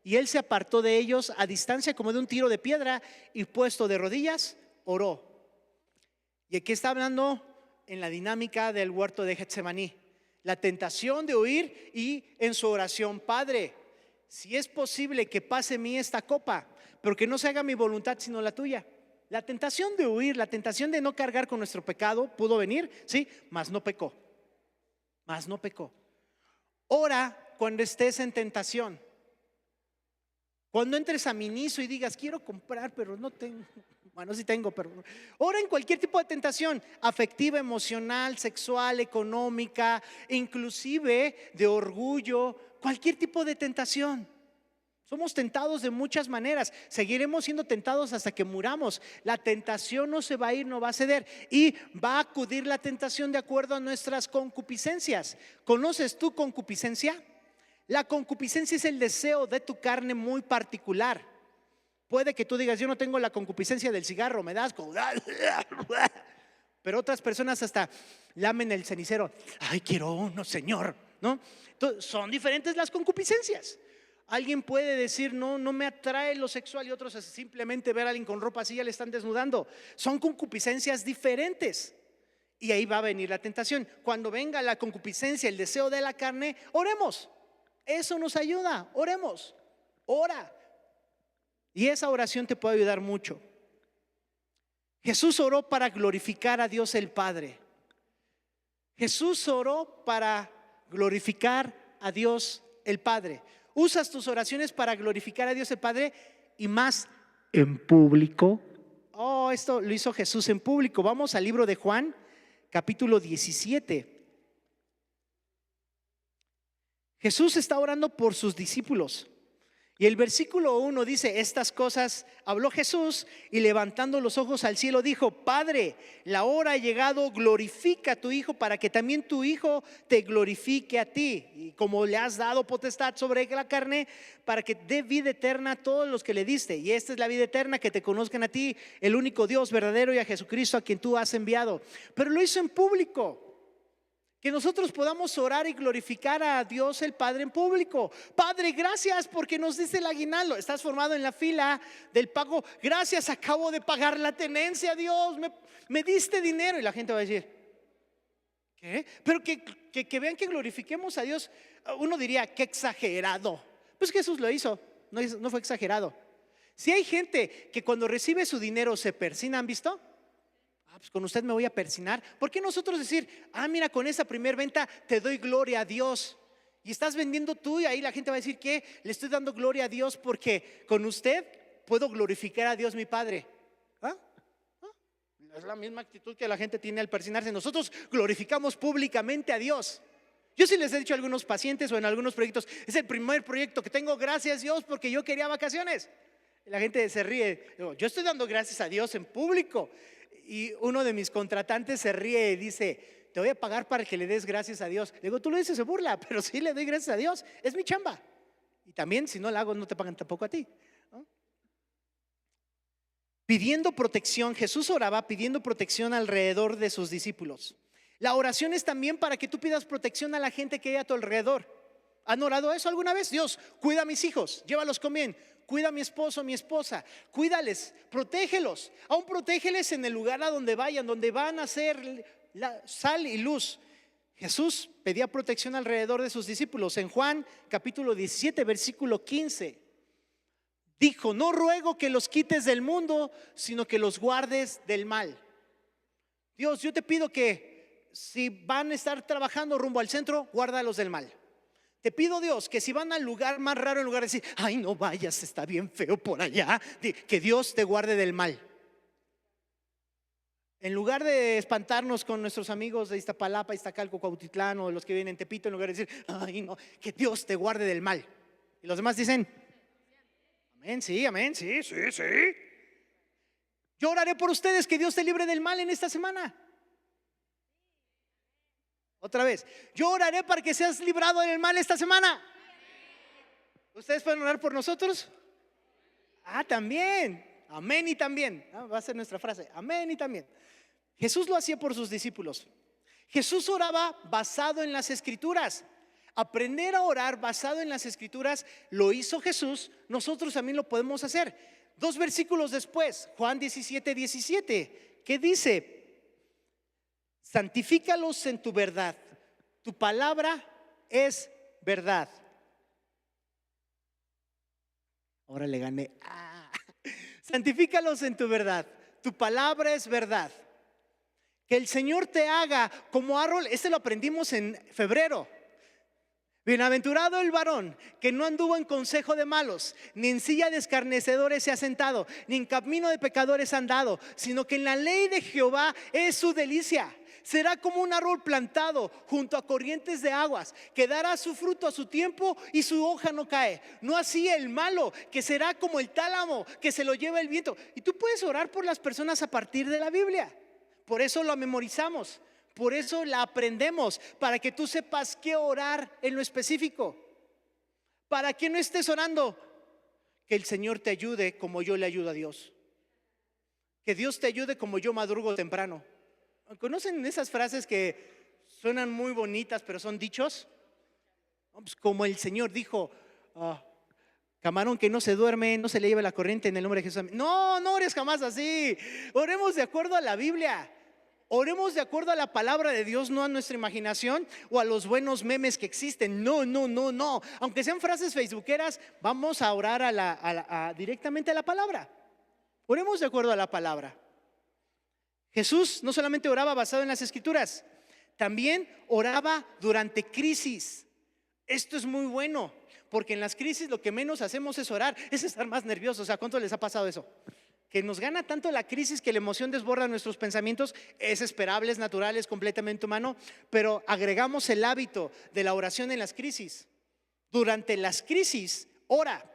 Y él se apartó de ellos a distancia como de un tiro de piedra, y puesto de rodillas oró. Y aquí está hablando en la dinámica del huerto de Getsemaní, la tentación de huir, y en su oración: Padre, si es posible que pase mí esta copa, pero que no se haga mi voluntad sino la tuya. La tentación de huir, la tentación de no cargar con nuestro pecado pudo venir, sí, mas no pecó. Mas no pecó. Ora cuando estés en tentación. Cuando entres a Miniso y digas: quiero comprar pero no tengo. Bueno, sí tengo, pero ora en cualquier tipo de tentación, afectiva, emocional, sexual, económica, inclusive de orgullo, cualquier tipo de tentación. Somos tentados de muchas maneras. Seguiremos siendo tentados hasta que muramos. La tentación no se va a ir, no va a ceder, y va a acudir la tentación de acuerdo a nuestras concupiscencias. ¿Conoces tu concupiscencia? La concupiscencia es el deseo de tu carne muy particular. Puede que tú digas: yo no tengo la concupiscencia del cigarro, me das como... Pero otras personas hasta lamen el cenicero. Ay, quiero uno, Señor, ¿no? Entonces, son diferentes las concupiscencias. Alguien puede decir: no me atrae lo sexual, y otros simplemente ver a alguien con ropa así ya le están desnudando. Son concupiscencias diferentes, y ahí va a venir la tentación. Cuando venga la concupiscencia, el deseo de la carne, oremos. Eso nos ayuda, oremos. Ora, y esa oración te puede ayudar mucho. Jesús oró para glorificar a Dios el Padre. Jesús oró para glorificar a Dios el Padre. ¿Usas tus oraciones para glorificar a Dios el Padre? Y más en público. Oh, esto lo hizo Jesús en público. Vamos al libro de Juan, capítulo 17. Jesús está orando por sus discípulos. Y el versículo 1 dice: estas cosas habló Jesús, y levantando los ojos al cielo dijo: Padre, la hora ha llegado, glorifica a tu Hijo, para que también tu Hijo te glorifique a ti. Y como le has dado potestad sobre la carne, para que dé vida eterna a todos los que le diste. Y esta es la vida eterna, que te conozcan a ti, el único Dios verdadero, y a Jesucristo, a quien tú has enviado. Pero lo hizo en público. Que nosotros podamos orar y glorificar a Dios el Padre en público. Padre, gracias porque nos diste el aguinaldo. Estás formado en la fila del pago. Gracias, acabo de pagar la tenencia, Dios. Me diste dinero. Y la gente va a decir: ¿qué? Pero que vean que glorifiquemos a Dios. Uno diría: qué exagerado. Pues Jesús lo hizo, no fue exagerado. Si hay gente que cuando recibe su dinero se persina, ¿han visto? Pues con usted me voy a persinar. ¿Por qué nosotros decir: mira, con esa primer venta te doy gloria a Dios? Y estás vendiendo tú, y ahí la gente va a decir: ¿qué? Le estoy dando gloria a Dios porque con usted puedo glorificar a Dios mi Padre. Es la misma actitud que la gente tiene al persinarse. Nosotros glorificamos públicamente a Dios. Yo sí les he dicho a algunos pacientes o en algunos proyectos: es el primer proyecto que tengo, gracias Dios, porque yo quería vacaciones. Y la gente se ríe. Yo estoy dando gracias a Dios en público. Y uno de mis contratantes se ríe y dice: te voy a pagar para que le des gracias a Dios. Le digo: tú lo dices, se burla, pero sí le doy gracias a Dios, es mi chamba. Y también si no la hago no te pagan tampoco a ti, ¿no? Pidiendo protección, Jesús oraba pidiendo protección alrededor de sus discípulos. La oración es también para que tú pidas protección a la gente que hay a tu alrededor. ¿Han orado eso alguna vez? Dios, cuida a mis hijos, llévalos con bien. Cuida a mi esposo, mi esposa, cuídales, protégelos. Aún protégeles en el lugar a donde vayan, donde van a ser la sal y luz. Jesús pedía protección alrededor de sus discípulos. En Juan capítulo 17, versículo 15, dijo: no ruego que los quites del mundo, sino que los guardes del mal. Dios, yo te pido que si van a estar trabajando rumbo al centro, guárdalos del mal. Te pido, Dios, que si van al lugar más raro, en lugar de decir, ay, no vayas, está bien feo por allá, que Dios te guarde del mal. En lugar de espantarnos con nuestros amigos de Iztapalapa, Iztacalco, Cuautitlán o los que vienen en Tepito, en lugar de decir, ay, no, que Dios te guarde del mal. Y los demás dicen, amén, sí, sí, sí. Yo oraré por ustedes, que Dios te libre del mal en esta semana. Otra vez, yo oraré para que seas librado del mal esta semana. ¿Ustedes pueden orar por nosotros? También, amén y también. Va a ser nuestra frase, amén y también. Jesús lo hacía por sus discípulos. Jesús oraba basado en las Escrituras. Aprender a orar basado en las Escrituras lo hizo Jesús. Nosotros también lo podemos hacer. 2 versículos después, Juan 17:17, que dice: santifícalos en tu verdad, tu palabra es verdad. Ahora le gané. Santifícalos en tu verdad, tu palabra es verdad. Que el Señor te haga como árbol. Este lo aprendimos en febrero. Bienaventurado el varón que no anduvo en consejo de malos, ni en silla de escarnecedores se ha sentado, ni en camino de pecadores ha andado, sino que en la ley de Jehová es su delicia. Será como un árbol plantado junto a corrientes de aguas, que dará su fruto a su tiempo y su hoja no cae. No así el malo, que será como el tálamo que se lo lleva el viento. Y tú puedes orar por las personas a partir de la Biblia. Por eso lo memorizamos, por eso la aprendemos, para que tú sepas qué orar en lo específico. Para que no estés orando, que el Señor te ayude como yo le ayudo a Dios. Que Dios te ayude como yo madrugo temprano. ¿Conocen esas frases que suenan muy bonitas pero son dichos? Pues como el Señor dijo, camarón que no se duerme, no se le lleva la corriente en el nombre de Jesús. No ores jamás así. Oremos de acuerdo a la Biblia. Oremos de acuerdo a la palabra de Dios, no a nuestra imaginación o a los buenos memes que existen. No. Aunque sean frases facebookeras, vamos a orar directamente a la palabra. Oremos de acuerdo a la palabra. Jesús no solamente oraba basado en las Escrituras, también oraba durante crisis. Esto es muy bueno, porque en las crisis lo que menos hacemos es orar, es estar más nerviosos. ¿A cuánto les ha pasado eso? Que nos gana tanto la crisis que la emoción desborda nuestros pensamientos. Es esperable, es natural, es completamente humano, pero agregamos el hábito de la oración en las crisis. Durante las crisis, ora.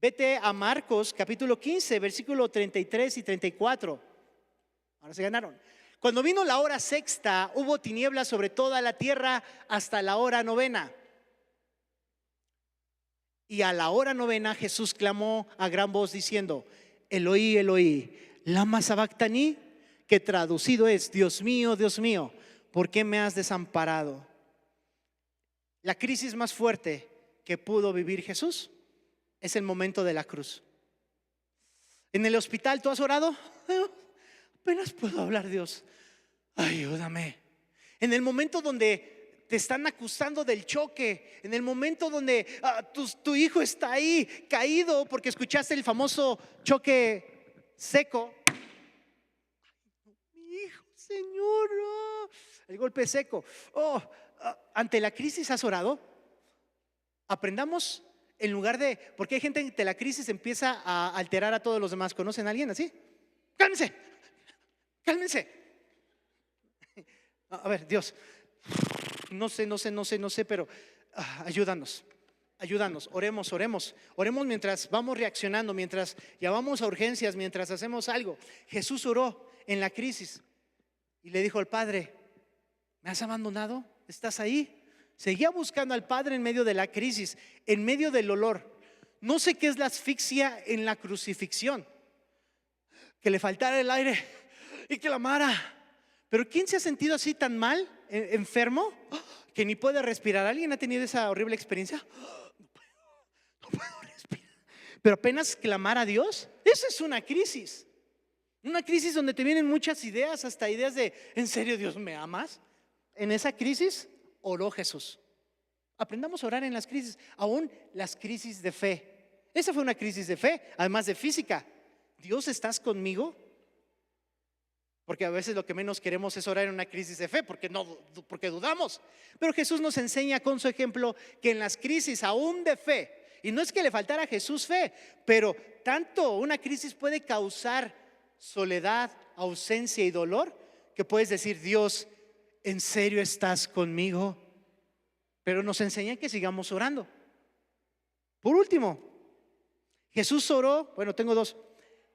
Vete a Marcos capítulo 15, versículo 33 y 34. Ahora se ganaron. Cuando vino la hora sexta, hubo tinieblas sobre toda la tierra hasta la hora novena. Y a la hora novena Jesús clamó a gran voz diciendo: Eloí, Eloí, lama sabactani, que traducido es: Dios mío, ¿por qué me has desamparado? La crisis más fuerte que pudo vivir Jesús es el momento de la cruz. En el hospital, ¿tú has orado? Apenas puedo hablar, Dios, ayúdame. En el momento donde te están acusando del choque, en el momento donde tu hijo está ahí caído porque escuchaste el famoso choque seco. Mi hijo, Señor, el golpe seco. Ante la crisis, ¿has orado? Aprendamos, en lugar de, porque hay gente que ante la crisis empieza a alterar a todos los demás. ¿Conocen a alguien así? Cálmense. A ver, Dios, no sé, pero ayúdanos, oremos mientras vamos reaccionando, mientras llamamos a urgencias, mientras hacemos algo. Jesús oró en la crisis y le dijo al Padre: ¿me has abandonado? ¿Estás ahí? Seguía buscando al Padre en medio de la crisis, en medio del dolor. No sé qué es la asfixia en la crucifixión, que le faltara el aire y clamara. Pero ¿quién se ha sentido así tan mal, enfermo, que ni puede respirar? ¿Alguien ha tenido esa horrible experiencia? No puedo respirar. Pero apenas clamar a Dios, eso es una crisis. Una crisis donde te vienen muchas ideas, hasta ideas de: ¿en serio, Dios, me amas? En esa crisis oró Jesús. Aprendamos a orar en las crisis, aún las crisis de fe. Esa fue una crisis de fe, además de física. Dios, ¿estás conmigo? Porque a veces lo que menos queremos es orar en una crisis de fe, porque dudamos. Pero Jesús nos enseña con su ejemplo que en las crisis aún de fe, y no es que le faltara a Jesús fe, pero tanto una crisis puede causar soledad, ausencia y dolor, que puedes decir: Dios, ¿en serio estás conmigo? Pero nos enseña que sigamos orando. Por último, Jesús oró, bueno, tengo dos.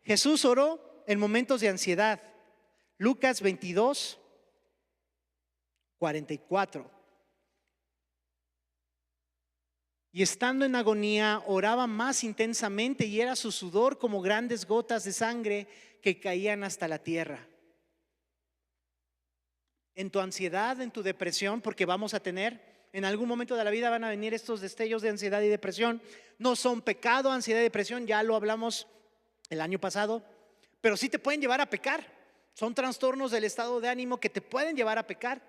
Jesús oró en momentos de ansiedad. Lucas 22, 44. Y estando en agonía, oraba más intensamente, y era su sudor como grandes gotas de sangre que caían hasta la tierra. En tu ansiedad, en tu depresión, porque vamos a tener, en algún momento de la vida van a venir estos destellos de ansiedad y depresión. No son pecado, ansiedad y depresión, ya lo hablamos el año pasado, pero sí te pueden llevar a pecar. Son trastornos del estado de ánimo que te pueden llevar a pecar.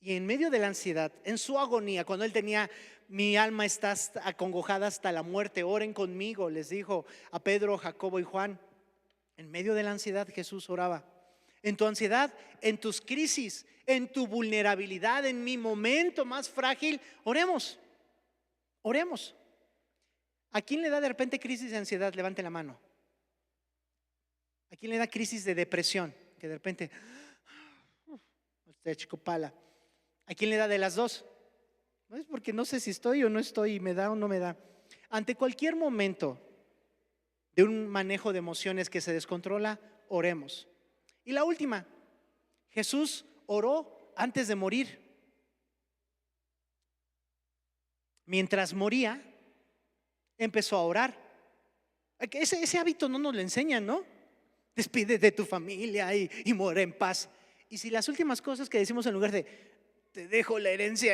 Y en medio de la ansiedad, en su agonía, cuando él tenía: mi alma está acongojada hasta la muerte, oren conmigo, les dijo a Pedro, Jacobo y Juan. En medio de la ansiedad Jesús oraba. En tu ansiedad, en tus crisis, en tu vulnerabilidad, en mi momento más frágil, oremos. Oremos. ¿A quién le da de repente crisis de ansiedad? Levante la mano. ¿A quién le da crisis de depresión? Que de repente, usted chico pala. ¿A quién le da de las dos? No es porque no sé si estoy o no estoy, me da o no me da. Ante cualquier momento de un manejo de emociones que se descontrola, oremos. Y la última, Jesús oró antes de morir. Mientras moría, empezó a orar. Ese hábito no nos lo enseñan, ¿no? Despide de tu familia y muere en paz. Y si las últimas cosas que decimos, en lugar de te dejo la herencia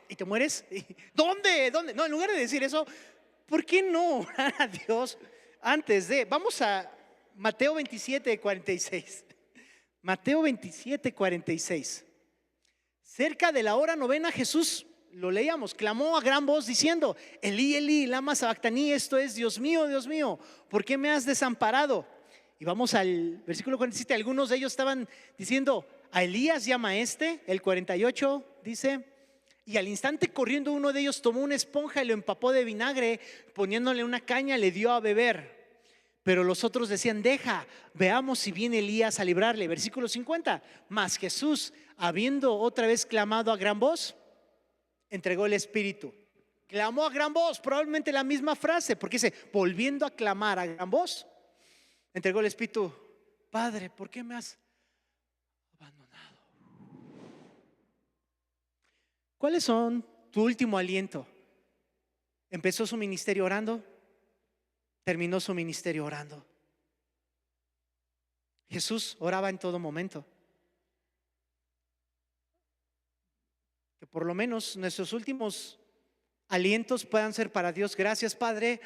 y te mueres, ¿dónde? No, en lugar de decir eso, ¿por qué no orar a Dios antes de? Vamos a Mateo 27, 46. Mateo 27, 46. Cerca de la hora novena, Jesús, lo leíamos, clamó a gran voz diciendo: Elí, Elí, lama sabactaní, esto es: Dios mío, ¿por qué me has desamparado? Y vamos al versículo 47. Algunos de ellos estaban diciendo: a Elías llama este. El 48 dice: y al instante, corriendo, uno de ellos tomó una esponja y lo empapó de vinagre, poniéndole una caña, le dio a beber. Pero los otros decían: deja, veamos si viene Elías a librarle. Versículo 50. Mas Jesús, habiendo otra vez clamado a gran voz, entregó el espíritu. Clamó a gran voz, probablemente la misma frase, porque dice: volviendo a clamar a gran voz, entregó el espíritu. Padre, ¿por qué me has abandonado? ¿Cuáles son tu último aliento? Empezó su ministerio orando, terminó su ministerio orando. Jesús oraba en todo momento. Que por lo menos nuestros últimos alientos puedan ser para Dios: gracias, Padre,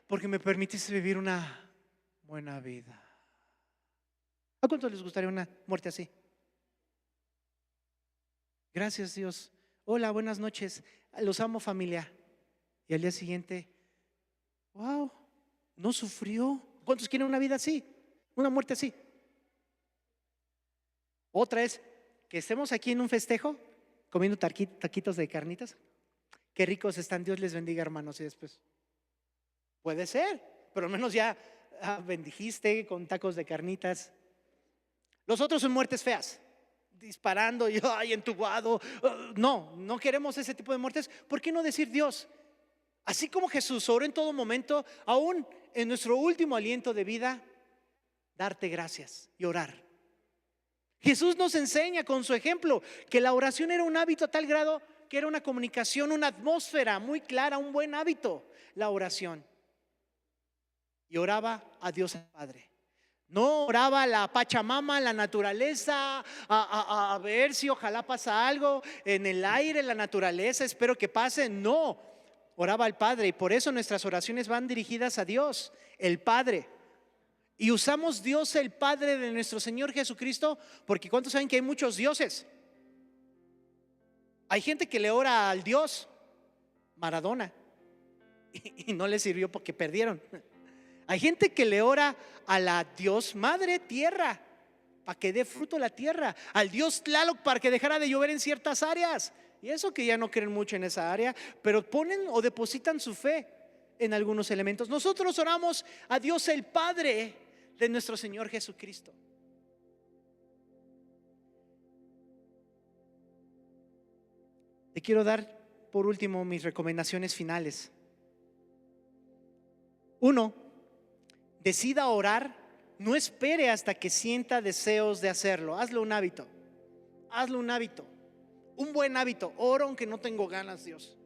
porque me permitiste vivir una buena vida. ¿A cuántos les gustaría una muerte así? Gracias, Dios. Hola, buenas noches. Los amo, familia. Y al día siguiente, wow, no sufrió. ¿Cuántos quieren una vida así? Una muerte así. Otra es que estemos aquí en un festejo comiendo taquitos de carnitas. Qué ricos están, Dios les bendiga, hermanos. Y después, puede ser, pero al menos ya bendijiste con tacos de carnitas. Los otros son muertes feas, disparando y entubado. No queremos ese tipo de muertes. ¿Por qué no decir: Dios, así como Jesús oró en todo momento, aún en nuestro último aliento de vida, darte gracias y orar? Jesús nos enseña con su ejemplo que la oración era un hábito a tal grado que era una comunicación, una atmósfera muy clara, un buen hábito, la oración. Y oraba a Dios el Padre. No oraba a la Pachamama, la naturaleza, a ver si ojalá pasa algo en el aire, en la naturaleza, espero que pase. No, oraba al Padre. Y por eso nuestras oraciones van dirigidas a Dios, el Padre. Y usamos Dios el Padre de nuestro Señor Jesucristo, porque ¿cuántos saben que hay muchos dioses? Hay gente que le ora al Dios Maradona y no le sirvió porque perdieron. Hay gente que le ora a la Dios Madre Tierra para que dé fruto la tierra, al Dios Tlaloc para que dejara de llover en ciertas áreas. Y eso que ya no creen mucho en esa área, pero ponen o depositan su fe en algunos elementos. Nosotros oramos a Dios el Padre de nuestro Señor Jesucristo. Te quiero dar por último mis recomendaciones finales. 1, decida orar. No espere hasta que sienta deseos de hacerlo. Hazlo un hábito. Hazlo un hábito. Un buen hábito. Oro aunque no tengo ganas, Dios.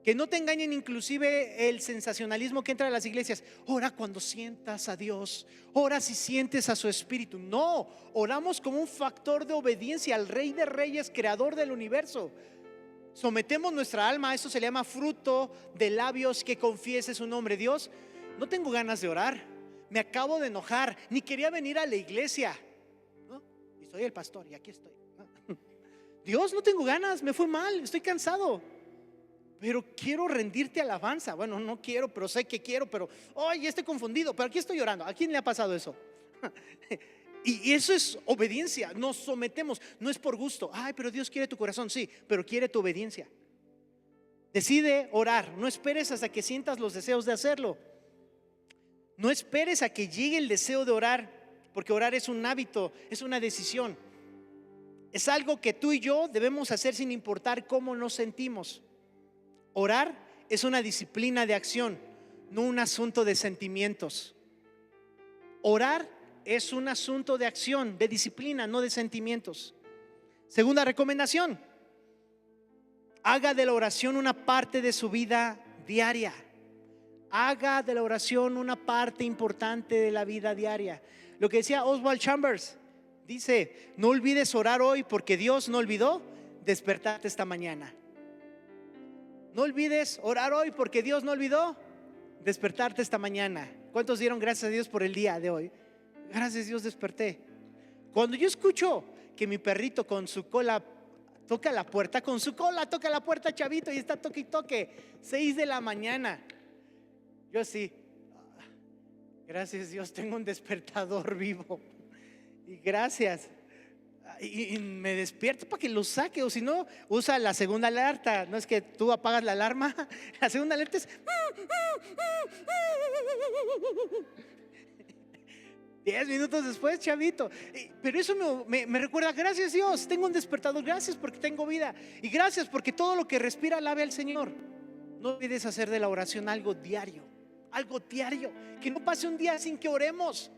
Que no te engañen inclusive el sensacionalismo que entra a las iglesias. Ora cuando sientas a Dios. Ora si sientes a su Espíritu. No, oramos como un factor de obediencia al Rey de Reyes, creador del universo. Sometemos nuestra alma, eso se le llama fruto de labios que confiese su nombre. Dios, no tengo ganas de orar, me acabo de enojar, ni quería venir a la iglesia, ¿no? Y soy el pastor y aquí estoy, ¿no? Dios, no tengo ganas, me fue mal, estoy cansado, pero quiero rendirte alabanza. Bueno, no quiero, pero sé que quiero, pero hoy estoy confundido, pero aquí estoy llorando. ¿A quién le ha pasado eso? Y eso es obediencia. Nos sometemos, no es por gusto. Ay, pero Dios quiere tu corazón, sí, pero quiere tu obediencia. Decide orar. No esperes hasta que sientas los deseos de hacerlo. No esperes a que llegue el deseo de orar, porque orar es un hábito, es una decisión. Es algo que tú y yo debemos hacer sin importar cómo nos sentimos. Orar es una disciplina de acción, no un asunto de sentimientos. Orar es un asunto de acción, de disciplina, no de sentimientos. Segunda recomendación: haga de la oración una parte de su vida diaria. Haga de la oración una parte importante de la vida diaria. Lo que decía Oswald Chambers, dice: no olvides orar hoy porque Dios no olvidó despertarte esta mañana. No olvides orar hoy porque Dios no olvidó despertarte esta mañana. ¿Cuántos dieron gracias a Dios por el día de hoy? Gracias a Dios desperté. Cuando yo escucho que mi perrito con su cola toca la puerta, con su cola toca la puerta, chavito, y está toque y toque, 6 de la mañana, yo así, gracias Dios, tengo un despertador vivo. Y gracias. Y me despierto para que lo saque, o si no, usa la segunda alerta. No es que tú apagas la alarma, la segunda alerta es 10 minutos después, chavito. Pero eso me recuerda: gracias Dios, tengo un despertador, gracias porque tengo vida, y gracias porque todo lo que respira alabe al Señor. No olvides hacer de la oración algo diario, que no pase un día sin que oremos.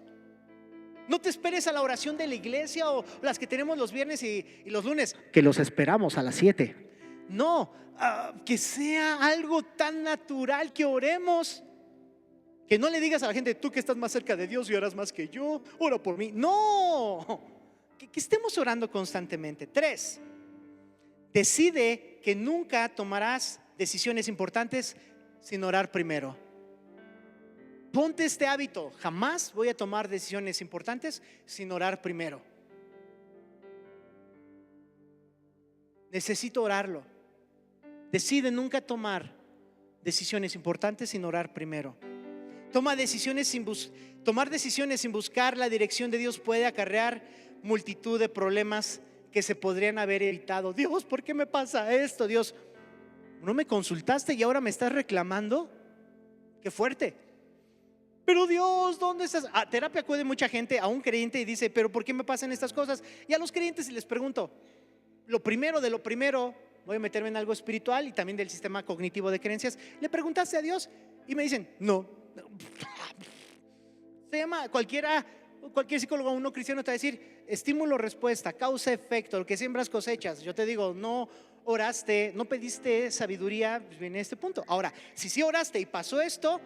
No te esperes a la oración de la iglesia o las que tenemos los viernes y los lunes, que los esperamos a las 7. No, que sea algo tan natural que oremos. Que no le digas a la gente: tú que estás más cerca de Dios y oras más que yo, ora por mí. No, que estemos orando constantemente. 3, decide que nunca tomarás decisiones importantes sin orar primero. Ponte este hábito: jamás voy a tomar decisiones importantes sin orar primero. Necesito orarlo. Decide nunca tomar decisiones importantes sin orar primero. Tomar decisiones sin buscar la dirección de Dios puede acarrear multitud de problemas que se podrían haber evitado. Dios, ¿por qué me pasa esto? Dios, ¿no me consultaste y ahora me estás reclamando? Qué fuerte. Pero Dios, ¿dónde estás? A terapia acude mucha gente, a un creyente, y dice: pero ¿por qué me pasan estas cosas? Y a los creyentes les pregunto, lo primero de lo primero, voy a meterme en algo espiritual y también del sistema cognitivo de creencias. ¿Le preguntaste a Dios? Y me dicen: no. Se llama cualquier psicólogo o uno cristiano te va a decir: estímulo, respuesta, causa, efecto, lo que siembras cosechas. Yo te digo: no oraste, no pediste sabiduría, pues viene este punto. Ahora, si sí oraste y pasó esto,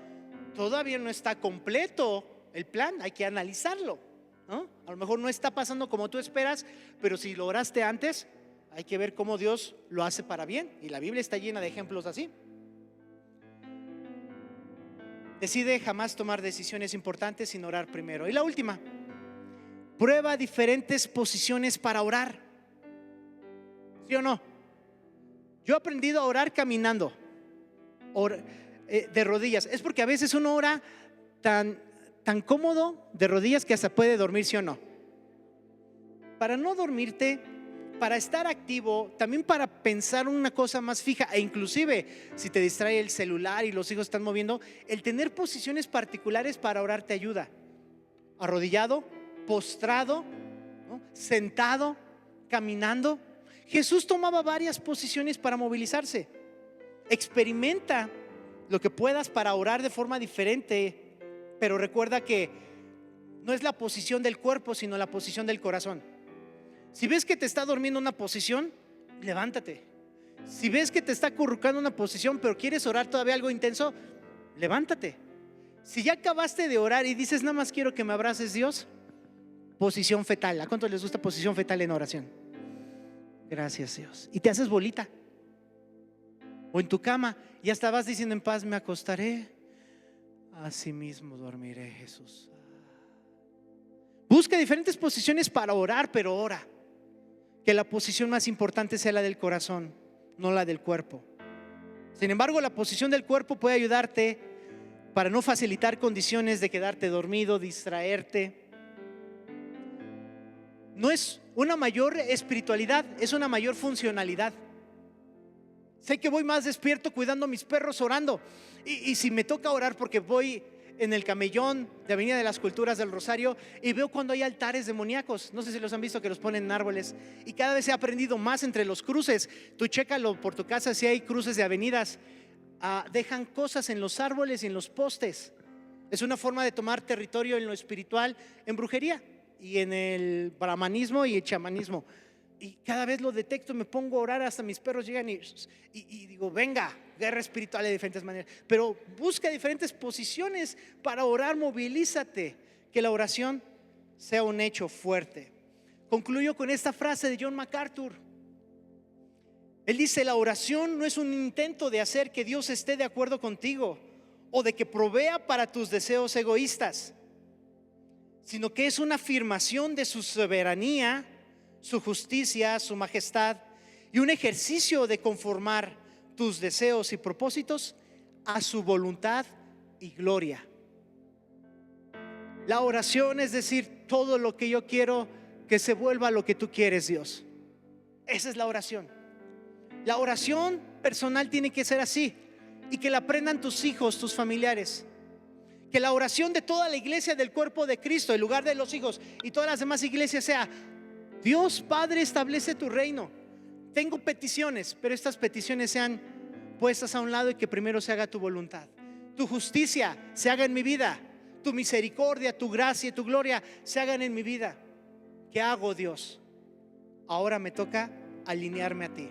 todavía no está completo el plan, hay que analizarlo, ¿no? A lo mejor no está pasando como tú esperas, pero si lo oraste antes, hay que ver cómo Dios lo hace para bien, y la Biblia está llena de ejemplos así. Decide jamás tomar decisiones importantes sin orar primero. Y la última: prueba diferentes posiciones para orar. ¿Sí o no? Yo he aprendido a orar caminando, de rodillas. Es porque a veces uno ora tan cómodo de rodillas que hasta puede dormir, ¿sí o no? para no dormirte, para estar activo, también para pensar una cosa más fija, e inclusive si te distrae el celular y los hijos están moviendo, el tener posiciones particulares para orar te ayuda. Arrodillado, postrado, ¿no? Sentado, caminando. Jesús tomaba varias posiciones para movilizarse. Experimenta lo que puedas para orar de forma diferente, pero recuerda que no es la posición del cuerpo, sino la posición del corazón. Si ves que te está durmiendo una posición, levántate. Si ves que te está acurrucando una posición, pero quieres orar todavía algo intenso, levántate. Si ya acabaste de orar y dices, nada más quiero que me abraces, Dios, posición fetal. ¿A cuántos les gusta posición fetal en oración? Gracias, Dios. Y te haces bolita. O en tu cama, ya estabas diciendo, en paz me acostaré, así mismo dormiré, Jesús. Busca diferentes posiciones para orar, pero ora. Que la posición más importante sea la del corazón, no la del cuerpo. Sin embargo, la posición del cuerpo puede ayudarte para no facilitar condiciones de quedarte dormido, distraerte. No es una mayor espiritualidad, es una mayor funcionalidad. Sé que voy más despierto cuidando a mis perros, orando. Y si me toca orar porque voy en el camellón de Avenida de las Culturas del Rosario y veo cuando hay altares demoníacos, no sé si los han visto, que los ponen en árboles, y cada vez he aprendido más entre los cruces. Tú chécalo por tu casa si hay cruces de avenidas, dejan cosas en los árboles y en los postes. Es una forma de tomar territorio en lo espiritual, en brujería y en el brahmanismo y el chamanismo. Y cada vez lo detecto, me pongo a orar, hasta mis perros llegan y digo, venga, guerra espiritual de diferentes maneras. Pero busca diferentes posiciones para orar, movilízate, que la oración sea un hecho fuerte. Concluyo con esta frase de John MacArthur. Él dice, la oración no es un intento de hacer que Dios esté de acuerdo contigo o de que provea para tus deseos egoístas, sino que es una afirmación de su soberanía, su justicia, su majestad, y un ejercicio de conformar tus deseos y propósitos a su voluntad y gloria. La oración es decir, todo lo que yo quiero que se vuelva lo que tú quieres, Dios. Esa es la oración. La oración personal tiene que ser así, y que la aprendan tus hijos, tus familiares. Que la oración de toda la iglesia del cuerpo de Cristo, en lugar de los hijos y todas las demás iglesias, sea: Dios Padre, establece tu reino. Tengo peticiones, pero estas peticiones sean puestas a un lado y que primero se haga tu voluntad. Tu justicia se haga en mi vida. Tu misericordia, tu gracia y tu gloria se hagan en mi vida. ¿Qué hago, Dios? Ahora me toca alinearme a ti.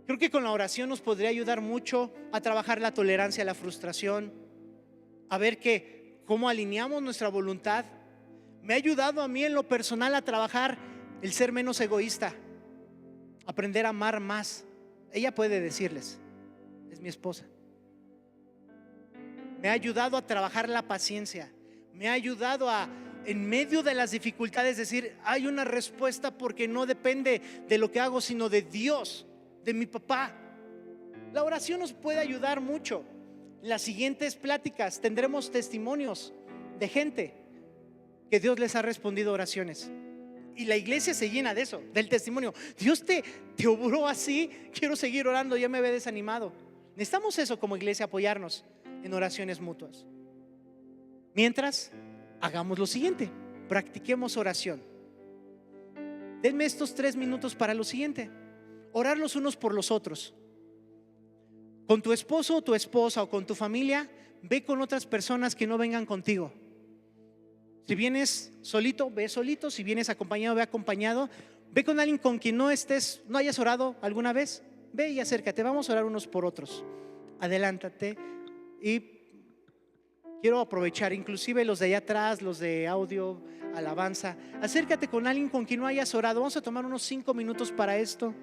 Creo que con la oración nos podría ayudar mucho a trabajar la tolerancia a la frustración, a ver que cómo alineamos nuestra voluntad. Me ha ayudado a mí en lo personal a trabajar el ser menos egoísta, aprender a amar más. Ella puede decirles, es mi esposa. Me ha ayudado a trabajar la paciencia. Me ha ayudado a, en medio de las dificultades, decir, hay una respuesta, porque no depende de lo que hago, sino de Dios, de mi papá. La oración nos puede ayudar mucho. En las siguientes pláticas tendremos testimonios de gente que Dios les ha respondido oraciones, y la iglesia se llena de eso, del testimonio. Dios te obró así, quiero seguir orando, ya me había desanimado. Necesitamos eso como iglesia, apoyarnos en oraciones mutuas. Mientras, hagamos lo siguiente: practiquemos oración. Denme estos 3 minutos para lo siguiente: orar los unos por los otros. Con tu esposo o tu esposa, o con tu familia, ve con otras personas que no vengan contigo. Si vienes solito, ve solito. Si vienes acompañado, ve acompañado. Ve con alguien con quien no hayas orado alguna vez. Ve y acércate, vamos a orar unos por otros. Adelántate. Y quiero aprovechar, inclusive los de allá atrás, los de audio, alabanza, acércate con alguien con quien no hayas orado. Vamos a tomar unos 5 minutos para esto.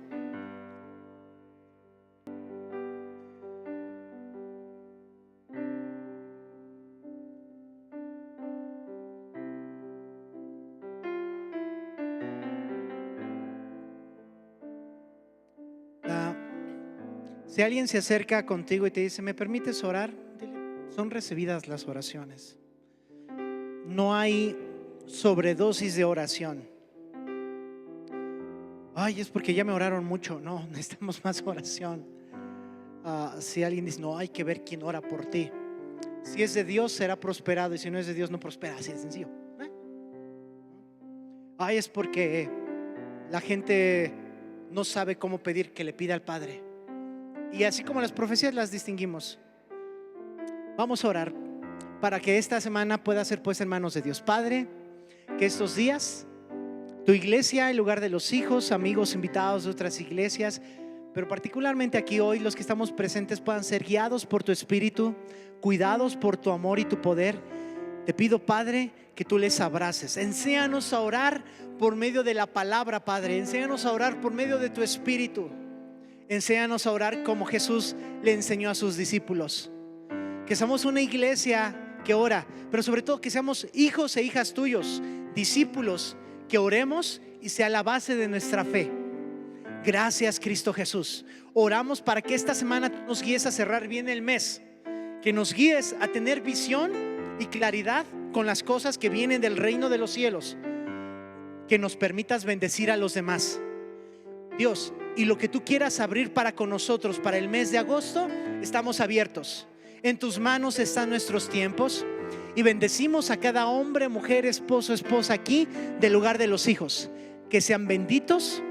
Si alguien se acerca contigo y te dice, ¿me permites orar? Dile, son recibidas las oraciones. No hay sobredosis de oración. Ay, es porque ya me oraron mucho. No, necesitamos más oración. Si alguien dice, no, hay que ver quién ora por ti. Si es de Dios será prosperado, y si no es de Dios no prospera. Así de sencillo. Ay, es porque la gente no sabe cómo pedir, que le pida al Padre. Y así como las profecías las distinguimos, vamos a orar para que esta semana pueda ser puesta en manos de Dios. Padre, que estos días tu iglesia, en lugar de los hijos, amigos, invitados de otras iglesias, pero particularmente aquí hoy los que estamos presentes, puedan ser guiados por tu Espíritu, cuidados por tu amor y tu poder. Te pido, Padre, que tú les abraces. Enséñanos a orar por medio de la palabra, Padre. Enséñanos a orar por medio de tu Espíritu. Enséñanos a orar como Jesús le enseñó a sus discípulos. Que somos una iglesia que ora, pero sobre todo que seamos hijos e hijas tuyos, discípulos, que oremos y sea la base de nuestra fe. Gracias, Cristo Jesús. Oramos para que esta semana nos guíes a cerrar bien el mes, que nos guíes a tener visión y claridad con las cosas que vienen del reino de los cielos, que nos permitas bendecir a los demás, Dios, y lo que tú quieras abrir para con nosotros para el mes de agosto, estamos abiertos. En tus manos están nuestros tiempos, y bendecimos a cada hombre, mujer, esposo, esposa aquí del lugar de los hijos, que sean benditos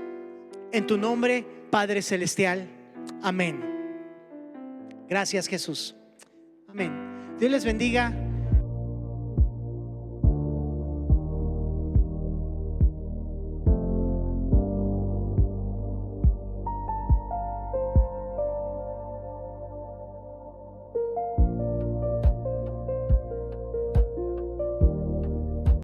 en tu nombre, Padre Celestial. Amén. Gracias, Jesús. Amén. Dios les bendiga.